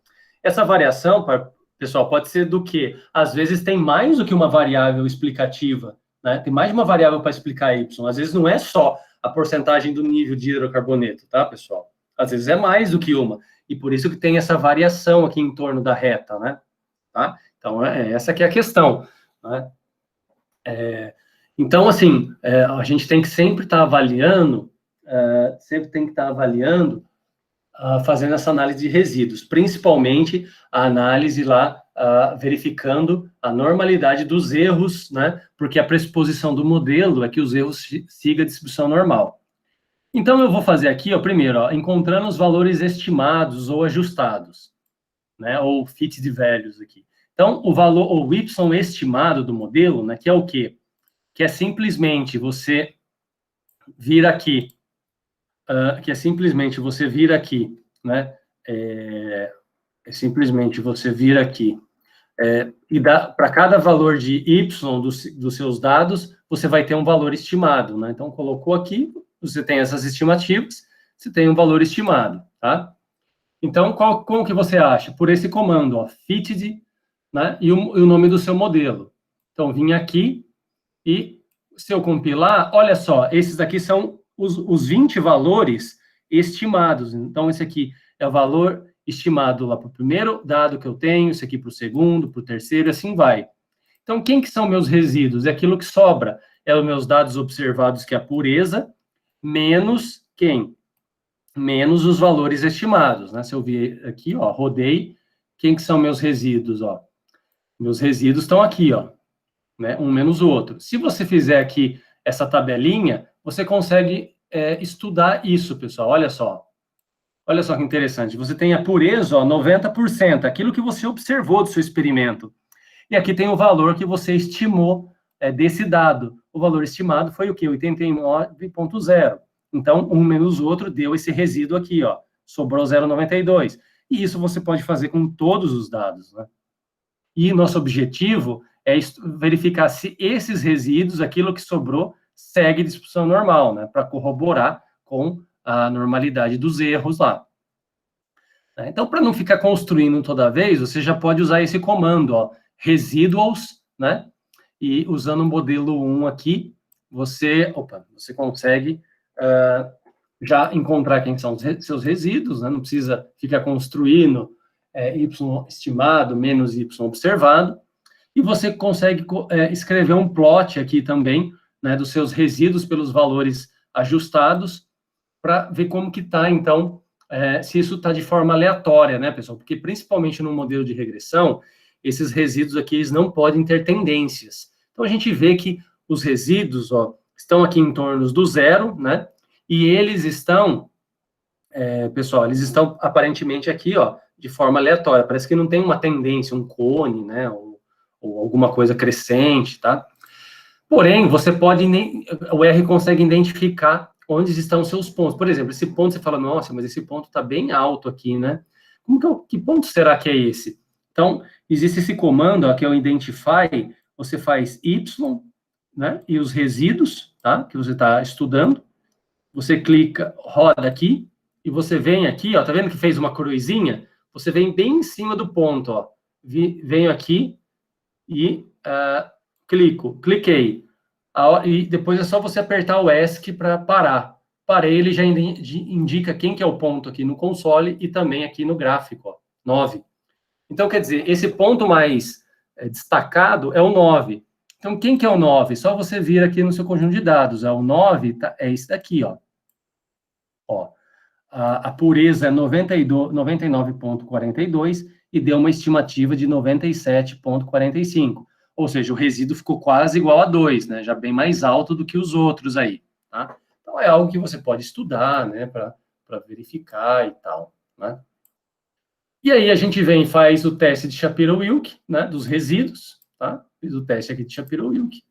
Essa variação, pessoal, pode ser do quê? Às vezes tem mais do que uma variável explicativa, né? Tem mais de uma variável para explicar Y. Às vezes não é só a porcentagem do nível de hidrocarboneto, tá, pessoal? Às vezes é mais do que uma. E por isso que tem essa variação aqui em torno da reta, né? Tá? Então, essa que é a questão, né? Então, assim, a gente tem que sempre estar avaliando, fazendo essa análise de resíduos, principalmente a análise lá, verificando a normalidade dos erros, né? Porque a pressuposição do modelo é que os erros sigam a distribuição normal. Então, eu vou fazer aqui, ó, primeiro, ó, encontrando os valores estimados ou ajustados, né? Ou fit de values aqui. Então, o Y estimado do modelo, né? Que é o quê? Que é simplesmente você vir aqui, né? Simplesmente você vir aqui e para cada valor de Y dos seus dados, você vai ter um valor estimado, né? Então, colocou aqui, você tem essas estimativas, você tem um valor estimado, tá? Então, como que você acha? Por esse comando, ó, fitted, né, e o nome do seu modelo. Então, vim aqui e, se eu compilar, olha só, esses aqui são os 20 valores estimados. Então, esse aqui é o valor estimado lá para o primeiro dado que eu tenho, esse aqui para o segundo, para o terceiro, assim vai. Então, quem que são meus resíduos? É aquilo que sobra. É os meus dados observados, que é a pureza, menos quem? Menos os valores estimados, né? Se eu vir aqui, ó, rodei, quem que são meus resíduos, ó? Meus resíduos estão aqui, ó, né? Um menos o outro. Se você fizer aqui essa tabelinha, você consegue estudar isso, pessoal. Olha só. Olha só que interessante. Você tem a pureza, ó, 90%, aquilo que você observou do seu experimento. E aqui tem o valor que você estimou desse dado. O valor estimado foi o quê? 89,0. Então, um menos o outro deu esse resíduo aqui, ó. Sobrou 0,92. E isso você pode fazer com todos os dados, né? E nosso objetivo é verificar se esses resíduos, aquilo que sobrou, segue distribuição normal, né? Para corroborar com a normalidade dos erros lá. Então, para não ficar construindo toda vez, você já pode usar esse comando, ó, residuals, né? E usando o modelo 1 aqui, você consegue já encontrar quem são os seus resíduos, né? Não precisa ficar construindo Y estimado menos Y observado. E você consegue escrever um plot aqui também, né, dos seus resíduos pelos valores ajustados, para ver como que está, então, se isso está de forma aleatória, né, pessoal? Porque, principalmente no modelo de regressão, esses resíduos aqui, eles não podem ter tendências. Então, a gente vê que os resíduos, ó, estão aqui em torno do zero, né? E eles estão, pessoal, eles estão aparentemente aqui, ó, de forma aleatória. Parece que não tem uma tendência, um cone, né? Ou alguma coisa crescente, tá? Porém, você pode, o R consegue identificar onde estão os seus pontos. Por exemplo, esse ponto você fala, nossa, mas esse ponto está bem alto aqui, né? Que ponto será que é esse? Então, existe esse comando, ó, que é o identify, você faz Y, né? E os resíduos, tá? Que você está estudando. Você clica, roda aqui, e você vem aqui, ó, tá vendo que fez uma cruzinha? Você vem bem em cima do ponto, ó. Venho aqui e cliquei. E depois é só você apertar o ESC para parar. Parei, ele já indica quem que é o ponto aqui no console e também aqui no gráfico, ó, 9. Então, quer dizer, esse ponto mais destacado é o 9. Então, quem que é o 9? Só você vir aqui no seu conjunto de dados. O 9 é esse daqui, ó. A pureza é 99,42 e deu uma estimativa de 97,45. Ou seja, o resíduo ficou quase igual a 2, né? Já bem mais alto do que os outros aí, tá? Então, é algo que você pode estudar, né? Para verificar e tal, né? E aí, a gente vem e faz o teste de Shapiro-Wilk, né? Dos resíduos, tá? Fiz o teste aqui de Shapiro-Wilk.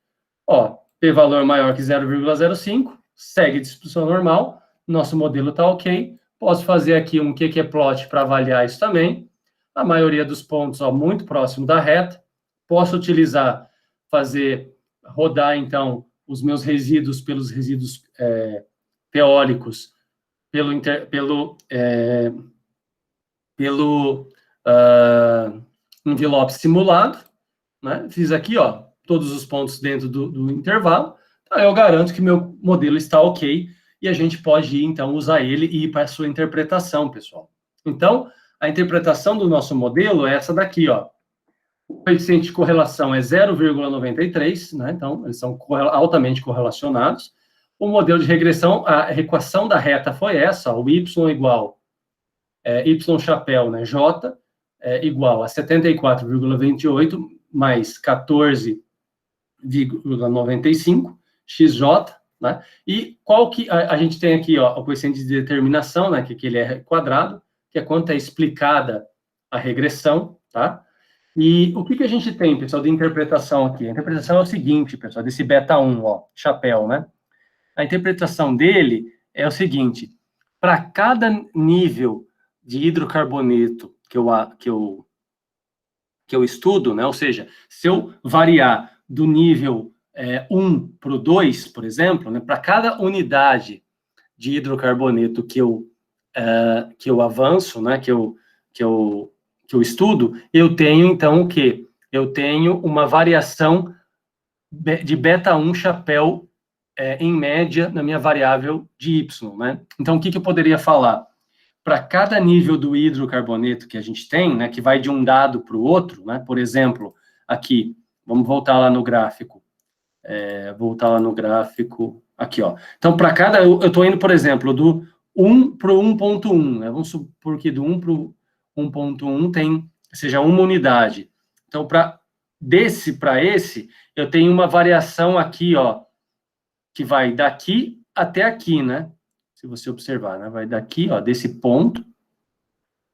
Ó, p-valor maior que 0,05, segue distribuição normal, nosso modelo está ok. Posso fazer aqui um QQ-plot para avaliar isso também. A maioria dos pontos, ó, muito próximo da reta. Posso utilizar, rodar, então, os meus resíduos pelos resíduos teóricos, pelo envelope simulado, né? Fiz aqui, ó, todos os pontos dentro do intervalo. Então, eu garanto que meu modelo está ok e a gente pode ir, então, usar ele e ir para a sua interpretação, pessoal. Então, a interpretação do nosso modelo é essa daqui, ó. O coeficiente de correlação é 0,93, né? Então, eles são altamente correlacionados. O modelo de regressão, a equação da reta foi essa, ó, o y igual, y chapéu, né? J igual a 74,28 mais 14,95 xj, né? E qual que a gente tem aqui, ó, o coeficiente de determinação, né, que ele é quadrado, que é quanto é explicada a regressão, tá? E o que a gente tem, pessoal, de interpretação aqui? A interpretação é o seguinte, pessoal, desse beta 1, ó, chapéu, né? A interpretação dele é o seguinte: para cada nível de hidrocarboneto que eu estudo, né? Ou seja, se eu variar do nível 1 para o 2, por exemplo, né, para cada unidade de hidrocarboneto que eu avanço, né, que eu estudo, eu tenho, então, o quê? Eu tenho uma variação de beta-1 chapéu, em média, na minha variável de Y, né? Então, o que eu poderia falar? Para cada nível do hidrocarboneto que a gente tem, né, que vai de um dado para o outro, né, por exemplo, aqui, vamos voltar lá no gráfico, aqui, ó. Então, para cada, eu estou indo, por exemplo, do 1 para o 1.1, né, vamos supor que do 1 para o 1.1 seja uma unidade. Então, desse para esse, eu tenho uma variação aqui, ó, que vai daqui até aqui, né? Se você observar, né? Vai daqui, ó, desse ponto,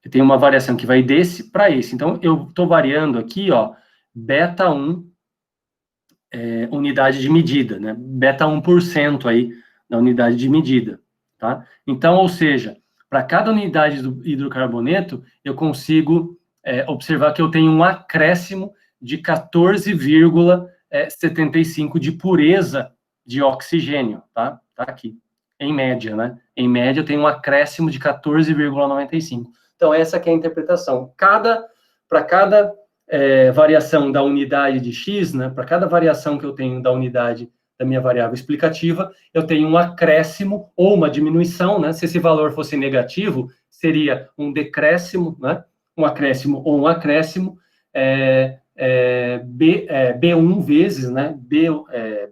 eu tenho uma variação que vai desse para esse. Então, eu estou variando aqui, ó, beta-1, unidade de medida, né? Beta 1% aí na unidade de medida, tá? Então, ou seja, para cada unidade do hidrocarboneto, eu consigo observar que eu tenho um acréscimo de 14,75 de pureza de oxigênio, tá? Tá aqui, em média, né? Em média, eu tenho um acréscimo de 14,95. Então, essa que é a interpretação. Para cada variação da unidade de x, né? Para cada variação que eu tenho da unidade da minha variável explicativa, eu tenho um acréscimo ou uma diminuição, né? Se esse valor fosse negativo, seria um decréscimo, né? Um acréscimo ou um acréscimo, B1 vezes, né?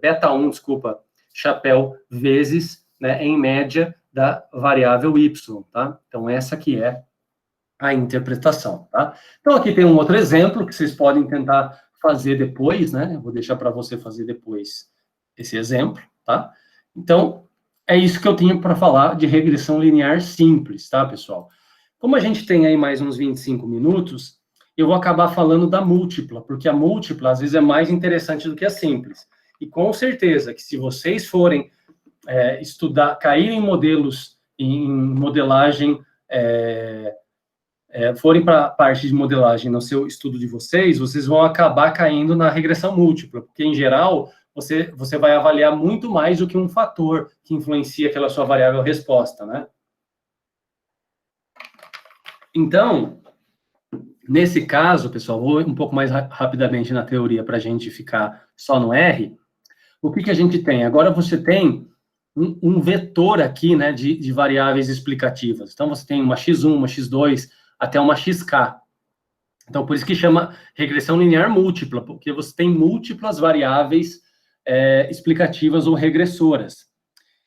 Beta 1, desculpa, chapéu vezes, né? Em média da variável y, tá? Então, essa que é a interpretação, tá? Então, aqui tem um outro exemplo que vocês podem tentar fazer depois, né? Eu vou deixar para você fazer depois esse exemplo, tá? Então, é isso que eu tinha para falar de regressão linear simples, tá, pessoal? Como a gente tem aí mais uns 25 minutos, eu vou acabar falando da múltipla, porque a múltipla, às vezes, é mais interessante do que a simples. E, com certeza, que se vocês forem cair em modelos, em modelagem, forem para a parte de modelagem no seu estudo de vocês vão acabar caindo na regressão múltipla, porque, em geral, você vai avaliar muito mais do que um fator que influencia aquela sua variável resposta, né? Então, nesse caso, pessoal, vou um pouco mais rapidamente na teoria para a gente ficar só no R. O que a gente tem? Agora você tem um vetor aqui, né, de variáveis explicativas. Então, você tem uma x1, uma x2, até uma xk. Então, por isso que chama regressão linear múltipla, porque você tem múltiplas variáveis explicativas ou regressoras.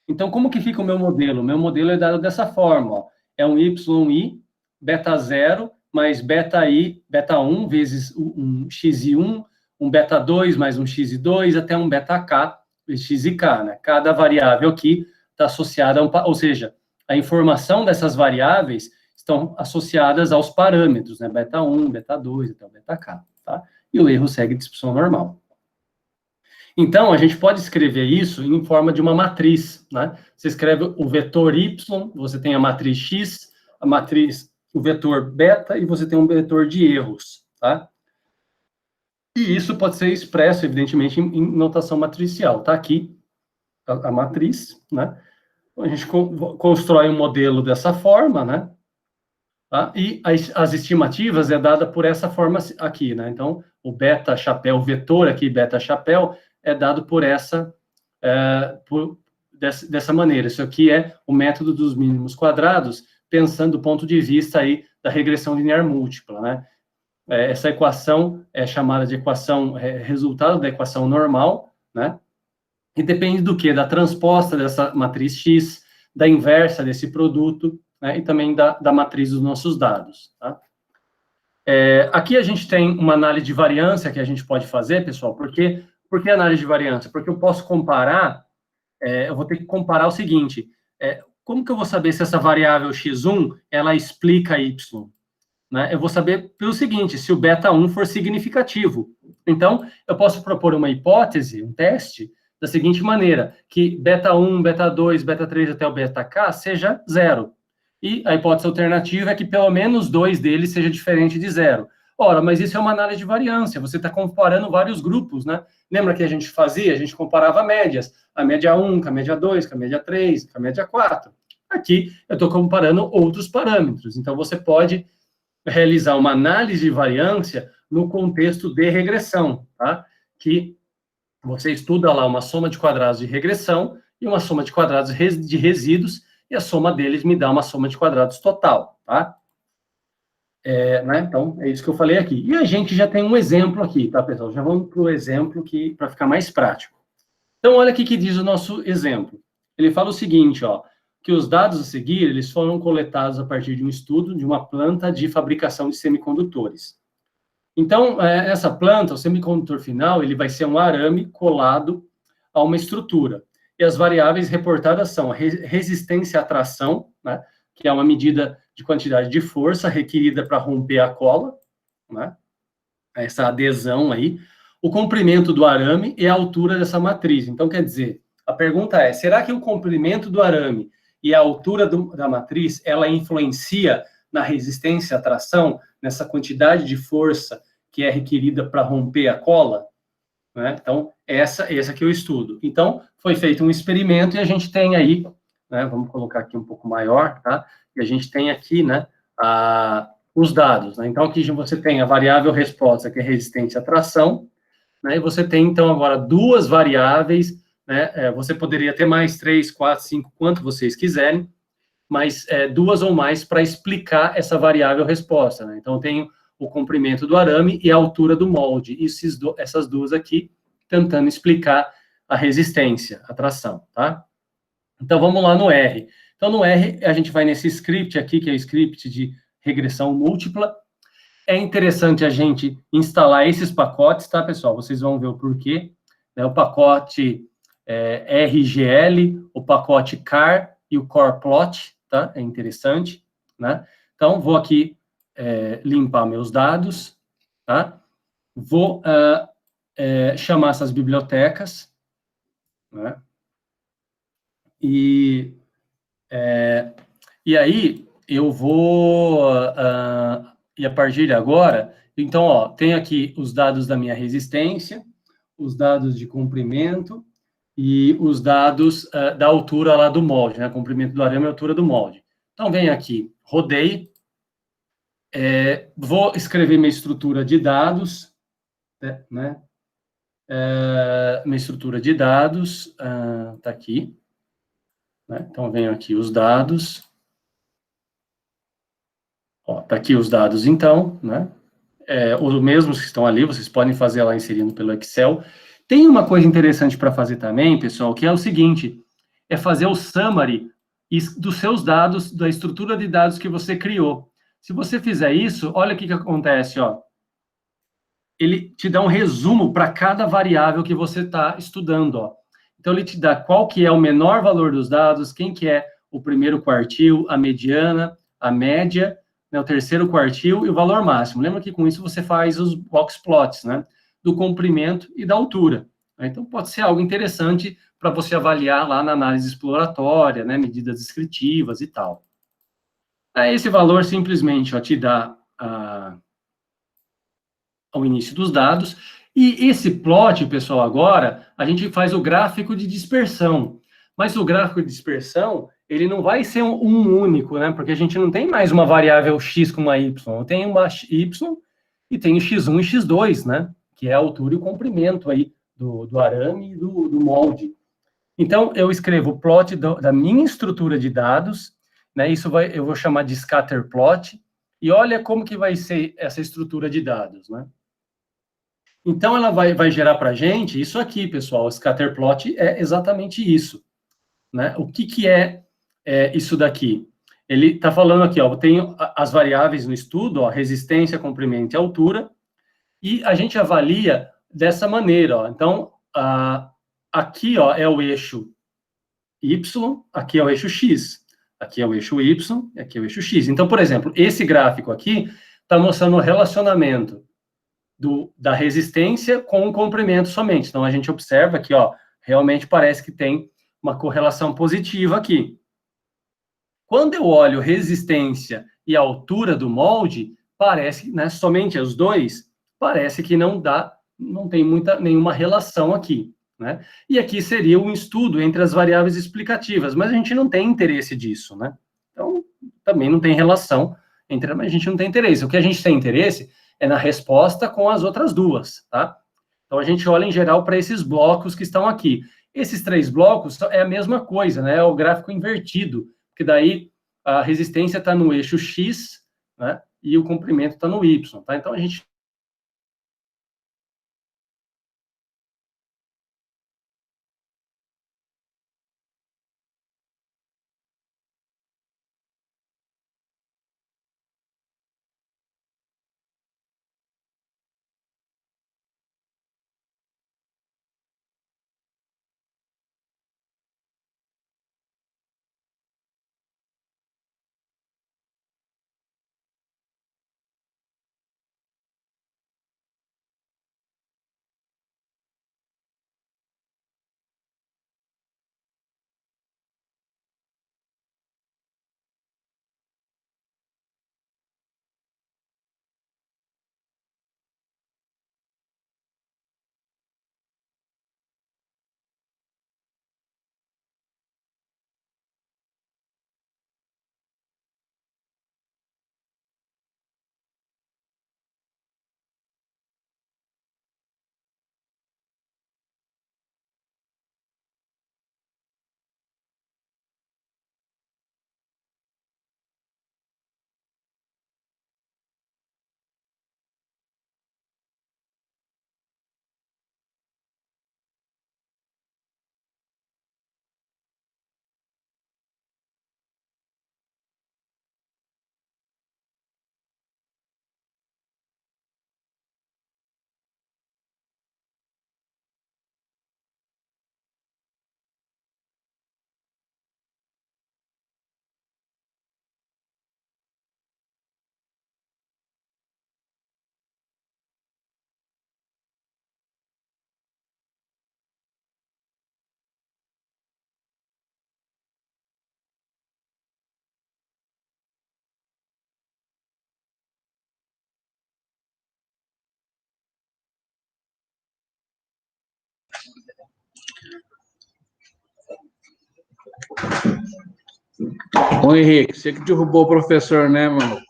Então, como que fica o meu modelo? O meu modelo é dado dessa forma, ó. É um yi, beta 0, mais beta i, beta 1, vezes um xi1, um beta 2, mais um xi2, até um beta k, x e k, né? Cada variável aqui está associada a ou seja, a informação dessas variáveis estão associadas aos parâmetros, né? Beta 1, beta 2, até o beta k, tá? E o erro segue distribuição normal. Então, a gente pode escrever isso em forma de uma matriz, né? Você escreve o vetor y, você tem a matriz x, o vetor beta, e você tem um vetor de erros, tá? E isso pode ser expresso, evidentemente, em notação matricial. Tá aqui a matriz, né? A gente constrói um modelo dessa forma, né? Tá? E as estimativas é dada por essa forma aqui, né? Então, o beta chapéu, o vetor aqui, beta chapéu, é dado por dessa maneira. Isso aqui é o método dos mínimos quadrados, pensando do ponto de vista aí da regressão linear múltipla, né? Essa equação é chamada de equação, resultado da equação normal, né? E depende do quê? Da transposta dessa matriz X, da inversa desse produto, né? E também da matriz dos nossos dados, tá? Aqui a gente tem uma análise de variância que a gente pode fazer, pessoal. Por que análise de variância? Porque eu posso comparar, eu vou ter que comparar o seguinte, como que eu vou saber se essa variável x1, ela explica y? Né? Eu vou saber pelo seguinte, se o beta 1 for significativo. Então, eu posso propor uma hipótese, um teste, da seguinte maneira, que beta 1, beta 2, beta 3 até o beta k seja 0. E a hipótese alternativa é que pelo menos 2 deles seja diferente de 0. Ora, mas isso é uma análise de variância, você está comparando vários grupos, né? Lembra que a gente fazia? A gente comparava médias, a média 1 com a média 2, com a média 3, com a média 4. Aqui eu estou comparando outros parâmetros, então você pode realizar uma análise de variância no contexto de regressão, tá? Que você estuda lá uma soma de quadrados de regressão e uma soma de quadrados de resíduos, e a soma deles me dá uma soma de quadrados total, tá? Né? Então, é isso que eu falei aqui. E a gente já tem um exemplo aqui, tá, pessoal? Já vamos para o exemplo para ficar mais prático. Então, olha aqui que diz o nosso exemplo. Ele fala o seguinte, ó, que os dados a seguir, eles foram coletados a partir de um estudo de uma planta de fabricação de semicondutores. Então, essa planta, o semicondutor final, ele vai ser um arame colado a uma estrutura. E as variáveis reportadas são a resistência à tração, né, que é uma medida de quantidade de força requerida para romper a cola, né, essa adesão aí, o comprimento do arame e a altura dessa matriz. Então, quer dizer, a pergunta é, será que o comprimento do arame e a altura da matriz, ela influencia na resistência à tração, nessa quantidade de força que é requerida para romper a cola? Né? Então, essa aqui é o estudo. Então, foi feito um experimento e a gente tem aí, né, vamos colocar aqui um pouco maior, tá? E a gente tem aqui, né, os dados, né? Então, aqui você tem a variável resposta, que é resistência à tração, né? E você tem, então, agora duas variáveis, né? Você poderia ter mais 3, 4, 5, quanto vocês quiserem, mas duas ou mais para explicar essa variável resposta, né? Então, eu tenho o comprimento do arame e a altura do molde, e essas duas aqui, tentando explicar a resistência, a tração, tá? Então, vamos lá no R. Então, no R, a gente vai nesse script aqui, que é o script de regressão múltipla. É interessante a gente instalar esses pacotes, tá, pessoal? Vocês vão ver o porquê. Né? O pacote RGL, o pacote CAR e o CorePlot, tá? É interessante, né? Então, vou aqui limpar meus dados, tá? Vou chamar essas bibliotecas, né? E aí, eu vou... e a partir de agora, então, ó, tem aqui os dados da minha resistência, os dados de comprimento e os dados da altura lá do molde, né? Comprimento do arame e altura do molde. Então, venho aqui, rodei, vou escrever minha estrutura de dados, né? Minha estrutura de dados tá aqui, né? Então, venho aqui os dados. Ó, tá aqui os dados, então, né? Os mesmos que estão ali, vocês podem fazer lá inserindo pelo Excel. Tem uma coisa interessante para fazer também, pessoal, que é o seguinte, é fazer o summary dos seus dados, da estrutura de dados que você criou. Se você fizer isso, olha o que acontece, ó. Ele te dá um resumo para cada variável que você está estudando, ó. Então, ele te dá qual que é o menor valor dos dados, quem que é o primeiro quartil, a mediana, a média, né, o terceiro quartil e o valor máximo. Lembra que com isso você faz os box plots, né, do comprimento e da altura. Então, pode ser algo interessante para você avaliar lá na análise exploratória, né, medidas descritivas e tal. Esse valor simplesmente te dá ao início dos dados, e esse plot, pessoal, agora, a gente faz o gráfico de dispersão. Mas o gráfico de dispersão, ele não vai ser um único, né? Porque a gente não tem mais uma variável x com uma y. Eu tenho uma y e tenho x1 e x2, né? Que é a altura e o comprimento aí do arame e do molde. Então, eu escrevo o plot da minha estrutura de dados, né? Eu vou chamar de scatter plot, e olha como que vai ser essa estrutura de dados, né? Então, ela vai gerar para a gente isso aqui, pessoal. O scatter plot é exatamente isso, né? O que é isso daqui? Ele está falando aqui, ó, eu tenho as variáveis no estudo, ó, resistência, comprimento e altura, e a gente avalia dessa maneira, ó. Então, aqui, ó, é o eixo Y, aqui é o eixo X, aqui é o eixo Y, aqui é o eixo X. Então, por exemplo, esse gráfico aqui está mostrando o relacionamento da resistência com o comprimento somente. Então, a gente observa que, ó, realmente parece que tem uma correlação positiva aqui. Quando eu olho resistência e altura do molde, parece, né, somente os dois, parece que não tem nenhuma relação aqui, né? E aqui seria um estudo entre as variáveis explicativas, mas a gente não tem interesse disso, né? Então, também não tem relação a gente não tem interesse. O que a gente tem interesse é na resposta com as outras duas, tá? Então, a gente olha, em geral, para esses blocos que estão aqui. Esses 3 blocos é a mesma coisa, né? É o gráfico invertido, que daí a resistência está no eixo X, né? E o comprimento está no Y, tá? Então, a gente Ô Henrique, você que derrubou o professor, né, mano?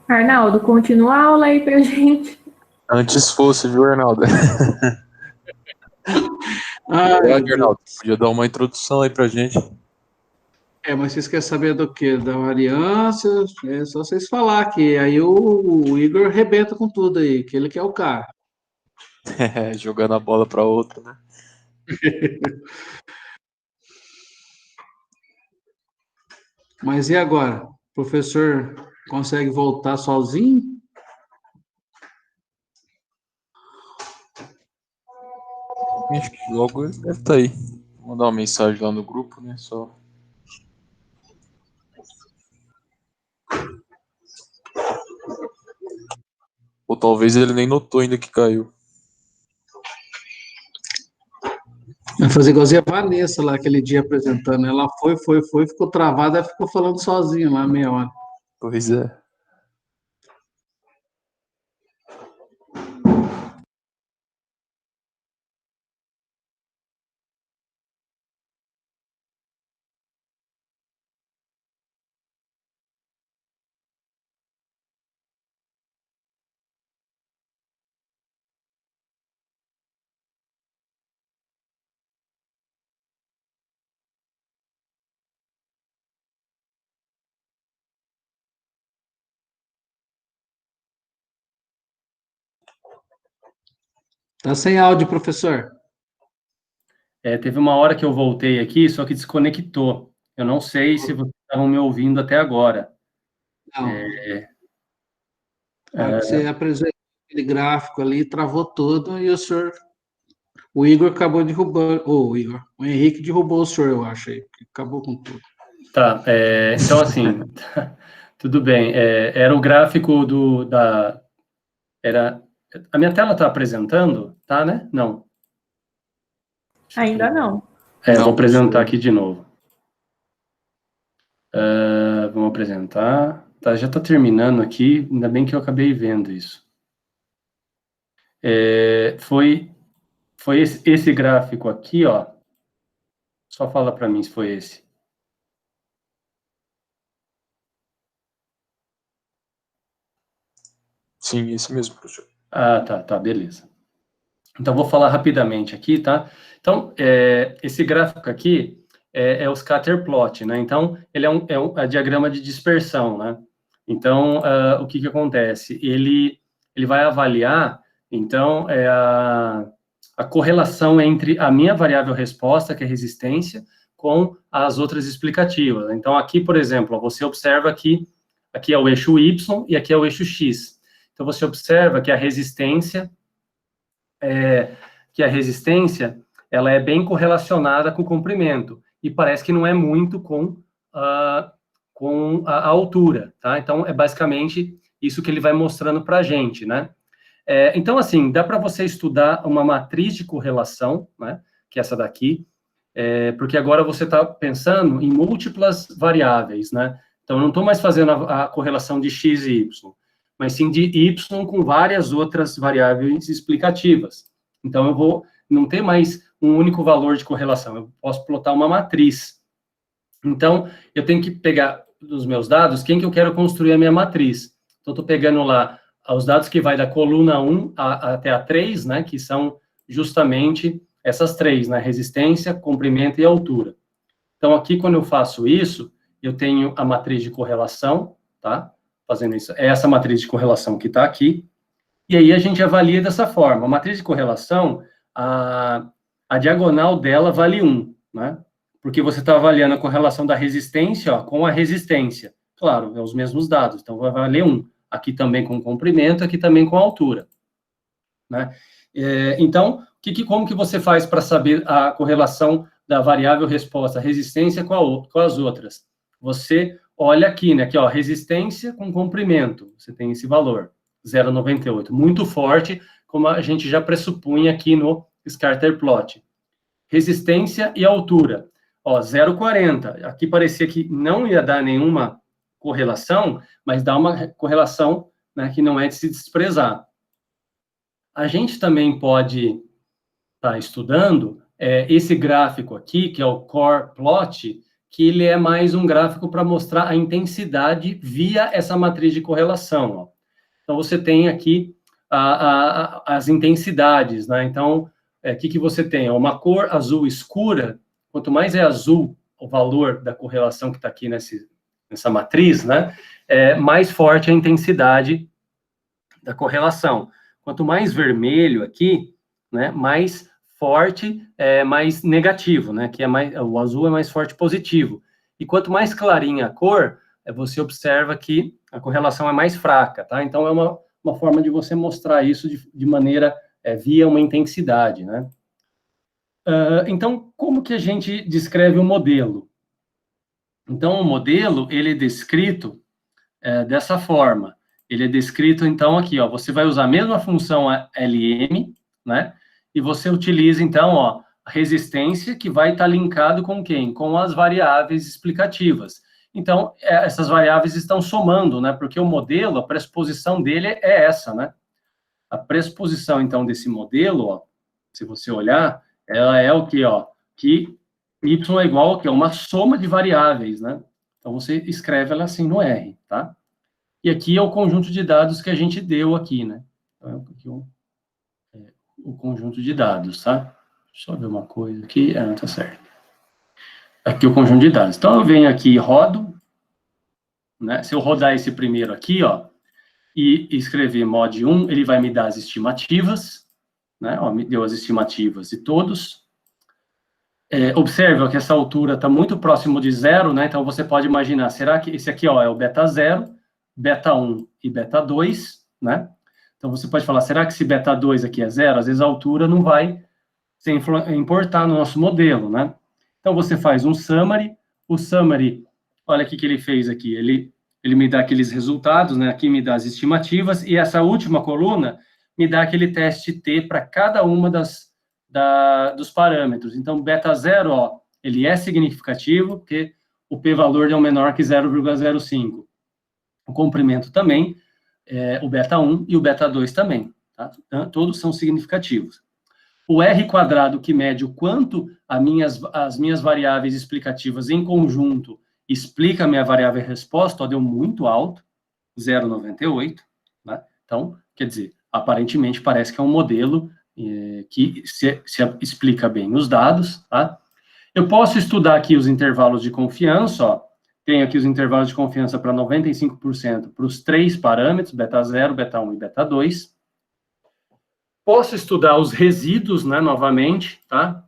Arnaldo, continua a aula aí pra gente. Antes fosse, viu, Arnaldo? Ai, Arnaldo, podia dar uma introdução aí pra gente. mas vocês querem saber do quê? Da variância? É só vocês falar que aí o Igor arrebenta com tudo aí, que ele que é o cara. Jogando a bola pra outra, né? Mas e agora? O professor consegue voltar sozinho? Acho que logo ele deve estar aí. Vou mandar uma mensagem lá no grupo, né? Só. Ou talvez ele nem notou ainda que caiu. Vai fazer igualzinho a Vanessa lá aquele dia apresentando. Ela foi, ficou travada, ficou falando sozinha lá meia hora. Pois é. Tá sem áudio, professor. teve uma hora que eu voltei aqui, só que desconectou. Eu não sei se vocês estavam me ouvindo até agora. Não. Você apresentou aquele gráfico ali, travou tudo e o Igor acabou derrubando, o Henrique derrubou o senhor, eu acho aí, acabou com tudo. Tá, então assim, tudo bem. Era o gráfico a minha tela está apresentando, tá, né? Não. Ainda não. Eu vou apresentar aqui de novo. Vamos apresentar. Tá, já está terminando aqui, ainda bem que eu acabei vendo isso. Foi esse gráfico aqui, ó. Só fala para mim se foi esse. Sim, esse mesmo, professor. Ah, tá, beleza. Então, vou falar rapidamente aqui, tá? Então, esse gráfico aqui é o scatter plot, né? Então, ele é um diagrama de dispersão, né? Então, o que acontece? Ele vai avaliar, então, a correlação entre a minha variável resposta, que é resistência, com as outras explicativas. Então, aqui, por exemplo, você observa que aqui é o eixo Y e aqui é o eixo X. Então, você observa que a resistência ela é bem correlacionada com o comprimento, e parece que não é muito com a altura, tá? Então, é basicamente isso que ele vai mostrando para a gente, né? Então, assim, dá para você estudar uma matriz de correlação, né? Que é essa daqui, porque agora você está pensando em múltiplas variáveis, né? Então, eu não estou mais fazendo a correlação de x e y, mas sim de y com várias outras variáveis explicativas. Então, eu vou não ter mais um único valor de correlação, eu posso plotar uma matriz. Então, eu tenho que pegar dos meus dados quem que eu quero construir a minha matriz. Então, estou pegando lá os dados que vai da coluna 1 até a 3, né, que são justamente essas três, né, resistência, comprimento e altura. Então, aqui, quando eu faço isso, eu tenho a matriz de correlação, tá? Fazendo isso, é essa matriz de correlação que está aqui, e aí a gente avalia dessa forma. A matriz de correlação, a diagonal dela vale 1, né? Porque você está avaliando a correlação da resistência, ó, com a resistência. Claro, é os mesmos dados, então vai valer 1. Aqui também com comprimento, aqui também com altura, né? Então, como que você faz para saber a correlação da variável resposta, resistência com as outras? Você olha aqui, né? Aqui, ó, resistência com comprimento. Você tem esse valor, 0,98. Muito forte, como a gente já pressupunha aqui no scatter plot. Resistência e altura. Ó, 0,40. Aqui parecia que não ia dar nenhuma correlação, mas dá uma correlação, né, que não é de se desprezar. A gente também pode estar estudando esse gráfico aqui, que é o core plot, que ele é mais um gráfico para mostrar a intensidade via essa matriz de correlação, ó. Então, você tem aqui as intensidades, né? Então, o que você tem? Uma cor azul escura, quanto mais é azul o valor da correlação que está aqui nessa matriz, né? Mais forte a intensidade da correlação. Quanto mais vermelho aqui, né? Mais forte, mais negativo, né? O azul é mais forte positivo. E quanto mais clarinha a cor, você observa que a correlação é mais fraca, tá? Então, é uma forma de você mostrar isso de maneira, via uma intensidade, né? Então, como que a gente descreve o modelo? Então, o modelo, ele é descrito dessa forma. Ele é descrito, então, aqui, ó, você vai usar a mesma função LM, né? E você utiliza, então, ó, a resistência, que vai estar linkado com quem? Com as variáveis explicativas. Então, essas variáveis estão somando, né? Porque o modelo, a pressuposição dele é essa, né? A pressuposição, então, desse modelo, ó, se você olhar, ela é o quê, ó? Que y é igual ao quê? Uma soma de variáveis, né? Então, você escreve ela assim no R, tá? E aqui é o conjunto de dados que a gente deu aqui, né? Então, aqui o conjunto de dados, tá? Deixa eu ver uma coisa aqui. Não tá certo. Aqui o conjunto de dados. Então, eu venho aqui e rodo, né? Se eu rodar esse primeiro aqui, ó, e escrever mod 1, ele vai me dar as estimativas, né? Ó, me deu as estimativas de todos. Observe que essa altura está muito próximo de 0, né? Então, você pode imaginar, será que esse aqui, ó, é o beta 0, beta 1 e beta 2, né? Então, você pode falar, será que se beta 2 aqui é 0? Às vezes a altura não vai importar no nosso modelo, né? Então, você faz um summary. O summary, olha o que ele fez aqui. Ele me dá aqueles resultados, né? Aqui me dá as estimativas. E essa última coluna me dá aquele teste T para cada uma das dos parâmetros. Então, beta 0, ó, ele é significativo, porque o p-valor é o menor que 0,05. O comprimento também, o beta 1 e o beta 2 também, tá? Todos são significativos. O R quadrado, que mede o quanto as minhas variáveis explicativas em conjunto explica a minha variável resposta, ó, deu muito alto, 0,98, né? Então, quer dizer, aparentemente parece que é um modelo que se explica bem os dados, tá? Eu posso estudar aqui os intervalos de confiança, ó. Tenho aqui os intervalos de confiança para 95% para os 3 parâmetros, beta 0, beta 1 e beta 2. Posso estudar os resíduos, né, novamente, tá?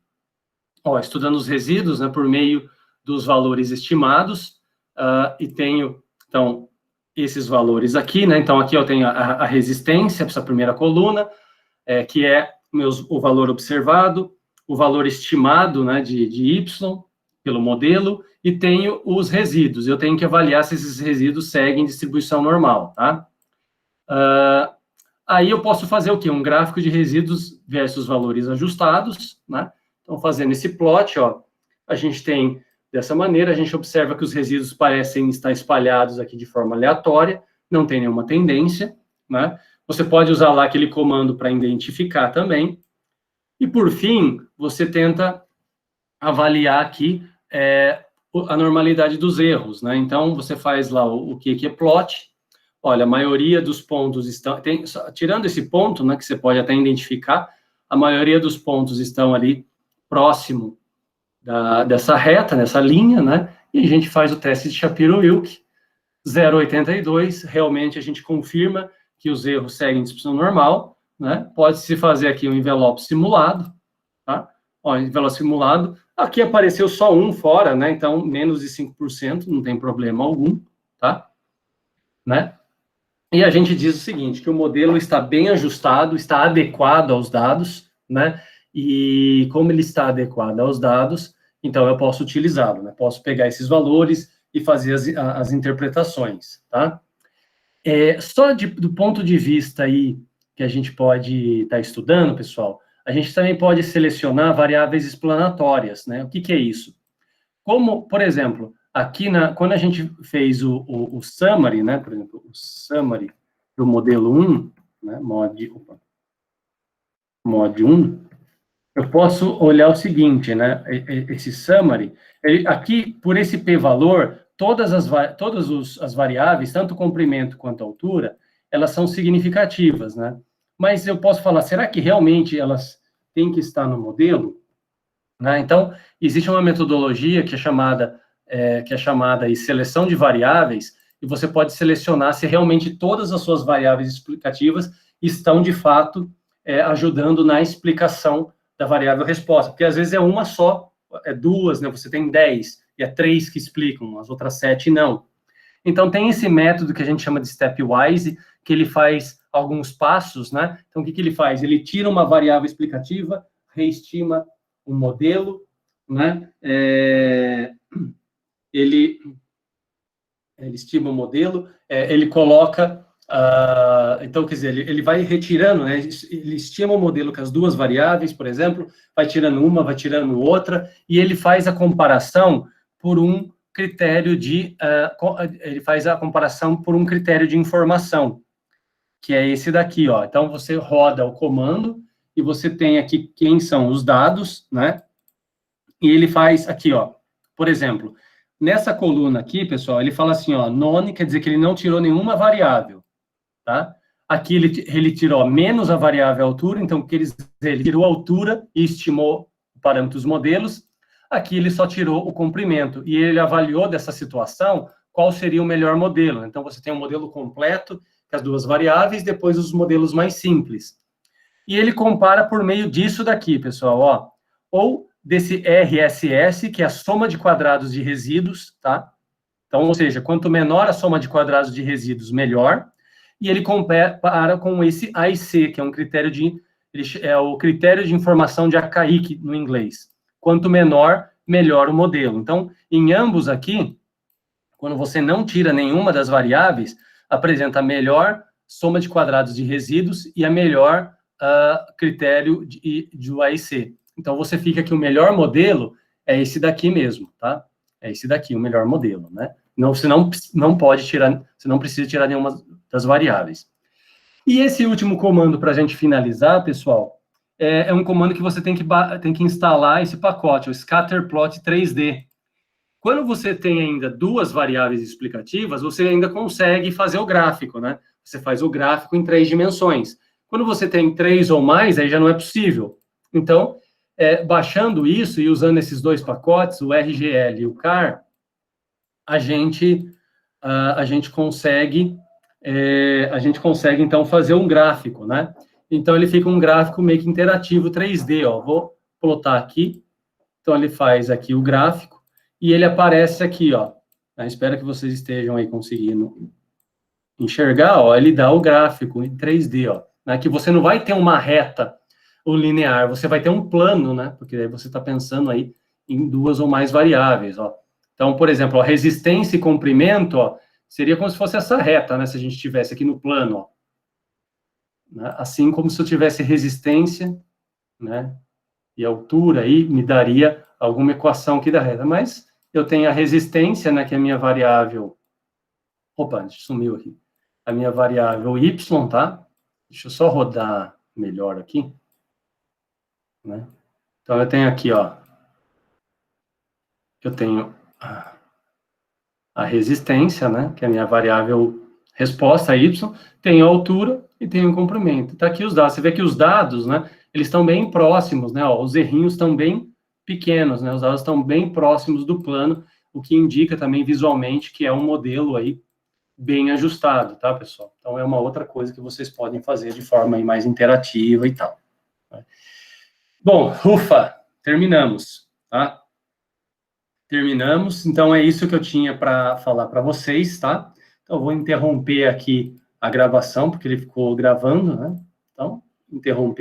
Ó, estudando os resíduos, né, por meio dos valores estimados, e tenho, então, esses valores aqui, né? Então, aqui eu tenho a resistência, essa primeira coluna, que é o valor observado, o valor estimado, né, de Y, pelo modelo, e tenho os resíduos. Eu tenho que avaliar se esses resíduos seguem distribuição normal, tá? Aí eu posso fazer o quê? Um gráfico de resíduos versus valores ajustados, né? Então, fazendo esse plot, ó, a gente tem, dessa maneira, a gente observa que os resíduos parecem estar espalhados aqui de forma aleatória, não tem nenhuma tendência, né? Você pode usar lá aquele comando para identificar também. E, por fim, você tenta avaliar aqui a normalidade dos erros, né? Então, você faz lá o que é plot. Olha, a maioria dos pontos estão... tirando esse ponto, né, que você pode até identificar, a maioria dos pontos estão ali próximo dessa reta, nessa linha, né? E a gente faz o teste de Shapiro-Wilk, 0,82, realmente a gente confirma que os erros seguem distribuição normal, né? Pode-se fazer aqui um envelope simulado, tá? Ó, envelope simulado, aqui apareceu só um fora, né? Então, menos de 5%, não tem problema algum, tá? Né? E a gente diz o seguinte, que o modelo está bem ajustado, está adequado aos dados, né? E como ele está adequado aos dados, então eu posso utilizá-lo, né? Posso pegar esses valores e fazer as interpretações, tá? Só do ponto de vista aí que a gente pode estar estudando, pessoal, a gente também pode selecionar variáveis explanatórias, né? O que é isso? Como, por exemplo, aqui, quando a gente fez o summary, né? Por exemplo, o summary do modelo 1, né? Mod 1, eu posso olhar o seguinte, né? Esse summary, aqui, por esse p-valor, todas as variáveis, tanto o comprimento quanto a altura, elas são significativas, né? Mas eu posso falar, será que realmente elas têm que estar no modelo? Né? Então, existe uma metodologia que é chamada aí, seleção de variáveis, e você pode selecionar se realmente todas as suas variáveis explicativas estão, de fato, ajudando na explicação da variável resposta, porque às vezes é uma só, duas, né? Você tem 10, e 3 que explicam, as outras 7 não. Então, tem esse método que a gente chama de stepwise, que ele faz alguns passos, né? Então, o que ele faz? Ele tira uma variável explicativa, reestima um modelo, né? Ele estima o modelo, ele coloca... então, quer dizer, ele vai retirando, né? Ele estima o modelo com as duas variáveis, por exemplo, vai tirando uma, vai tirando outra, e ele faz a comparação por um critério de... ele faz a comparação por um critério de informação, que é esse daqui, ó. Então, você roda o comando, e você tem aqui quem são os dados, né? E ele faz aqui, ó, por exemplo, nessa coluna aqui, pessoal, ele fala assim, ó, none, quer dizer que ele não tirou nenhuma variável, tá? Aqui ele tirou menos a variável altura, então ele tirou a altura e estimou o parâmetro dos modelos. Aqui ele só tirou o comprimento, e ele avaliou dessa situação qual seria o melhor modelo. Então, você tem um modelo completo, com as duas variáveis, depois os modelos mais simples. E ele compara por meio disso daqui, pessoal, ó, ou desse RSS, que é a soma de quadrados de resíduos, tá? Então, ou seja, quanto menor a soma de quadrados de resíduos, melhor. E ele compara com esse AIC, que é um critério o critério de informação de Archaic, no inglês. Quanto menor, melhor o modelo. Então, em ambos aqui, quando você não tira nenhuma das variáveis, apresenta a melhor soma de quadrados de resíduos e a melhor critério do AIC. Então, você fica que o melhor modelo é esse daqui mesmo, tá? É esse daqui, o melhor modelo, né? Não, você não pode tirar, você não precisa tirar nenhuma das variáveis. E esse último comando, para a gente finalizar, pessoal, é um comando que você tem que instalar esse pacote, o scatterplot 3D. Quando você tem ainda duas variáveis explicativas, você ainda consegue fazer o gráfico, né? Você faz o gráfico em 3 dimensões. Quando você tem 3 ou mais, aí já não é possível. Então, baixando isso e usando esses dois pacotes, o RGL e o CAR, a gente consegue, então, fazer um gráfico, né? Então, ele fica um gráfico meio que interativo 3D, ó. Vou plotar aqui. Então, ele faz aqui o gráfico e ele aparece aqui, ó. Espero que vocês estejam aí conseguindo enxergar, ó. Ele dá o gráfico em 3D, ó. Né? Que você não vai ter uma reta ou linear, você vai ter um plano, né? Porque aí você está pensando aí em 2 ou mais variáveis, ó. Então, por exemplo, a resistência e comprimento, ó, seria como se fosse essa reta, né? Se a gente estivesse aqui no plano, ó. Né? Assim como se eu tivesse resistência, né? E altura aí me daria alguma equação aqui da reta. Mas eu tenho a resistência, né? Que é a minha variável. Opa, sumiu aqui. A minha variável y, tá? Deixa eu só rodar melhor aqui. Né? Então, eu tenho aqui, ó. Eu tenho a resistência, né? Que é a minha variável resposta, y, tem a altura e tem o comprimento. Tá aqui os dados. Você vê que os dados, né? Eles estão bem próximos, né? Ó, os errinhos estão bem pequenos, né? Os dados estão bem próximos do plano, o que indica também visualmente que é um modelo aí bem ajustado, tá, pessoal? Então, é uma outra coisa que vocês podem fazer de forma aí mais interativa e tal. Né? Bom, ufa, terminamos, tá? Terminamos, então é isso que eu tinha para falar para vocês, tá? Então, eu vou interromper aqui a gravação, porque ele ficou gravando, né? Então, interromper.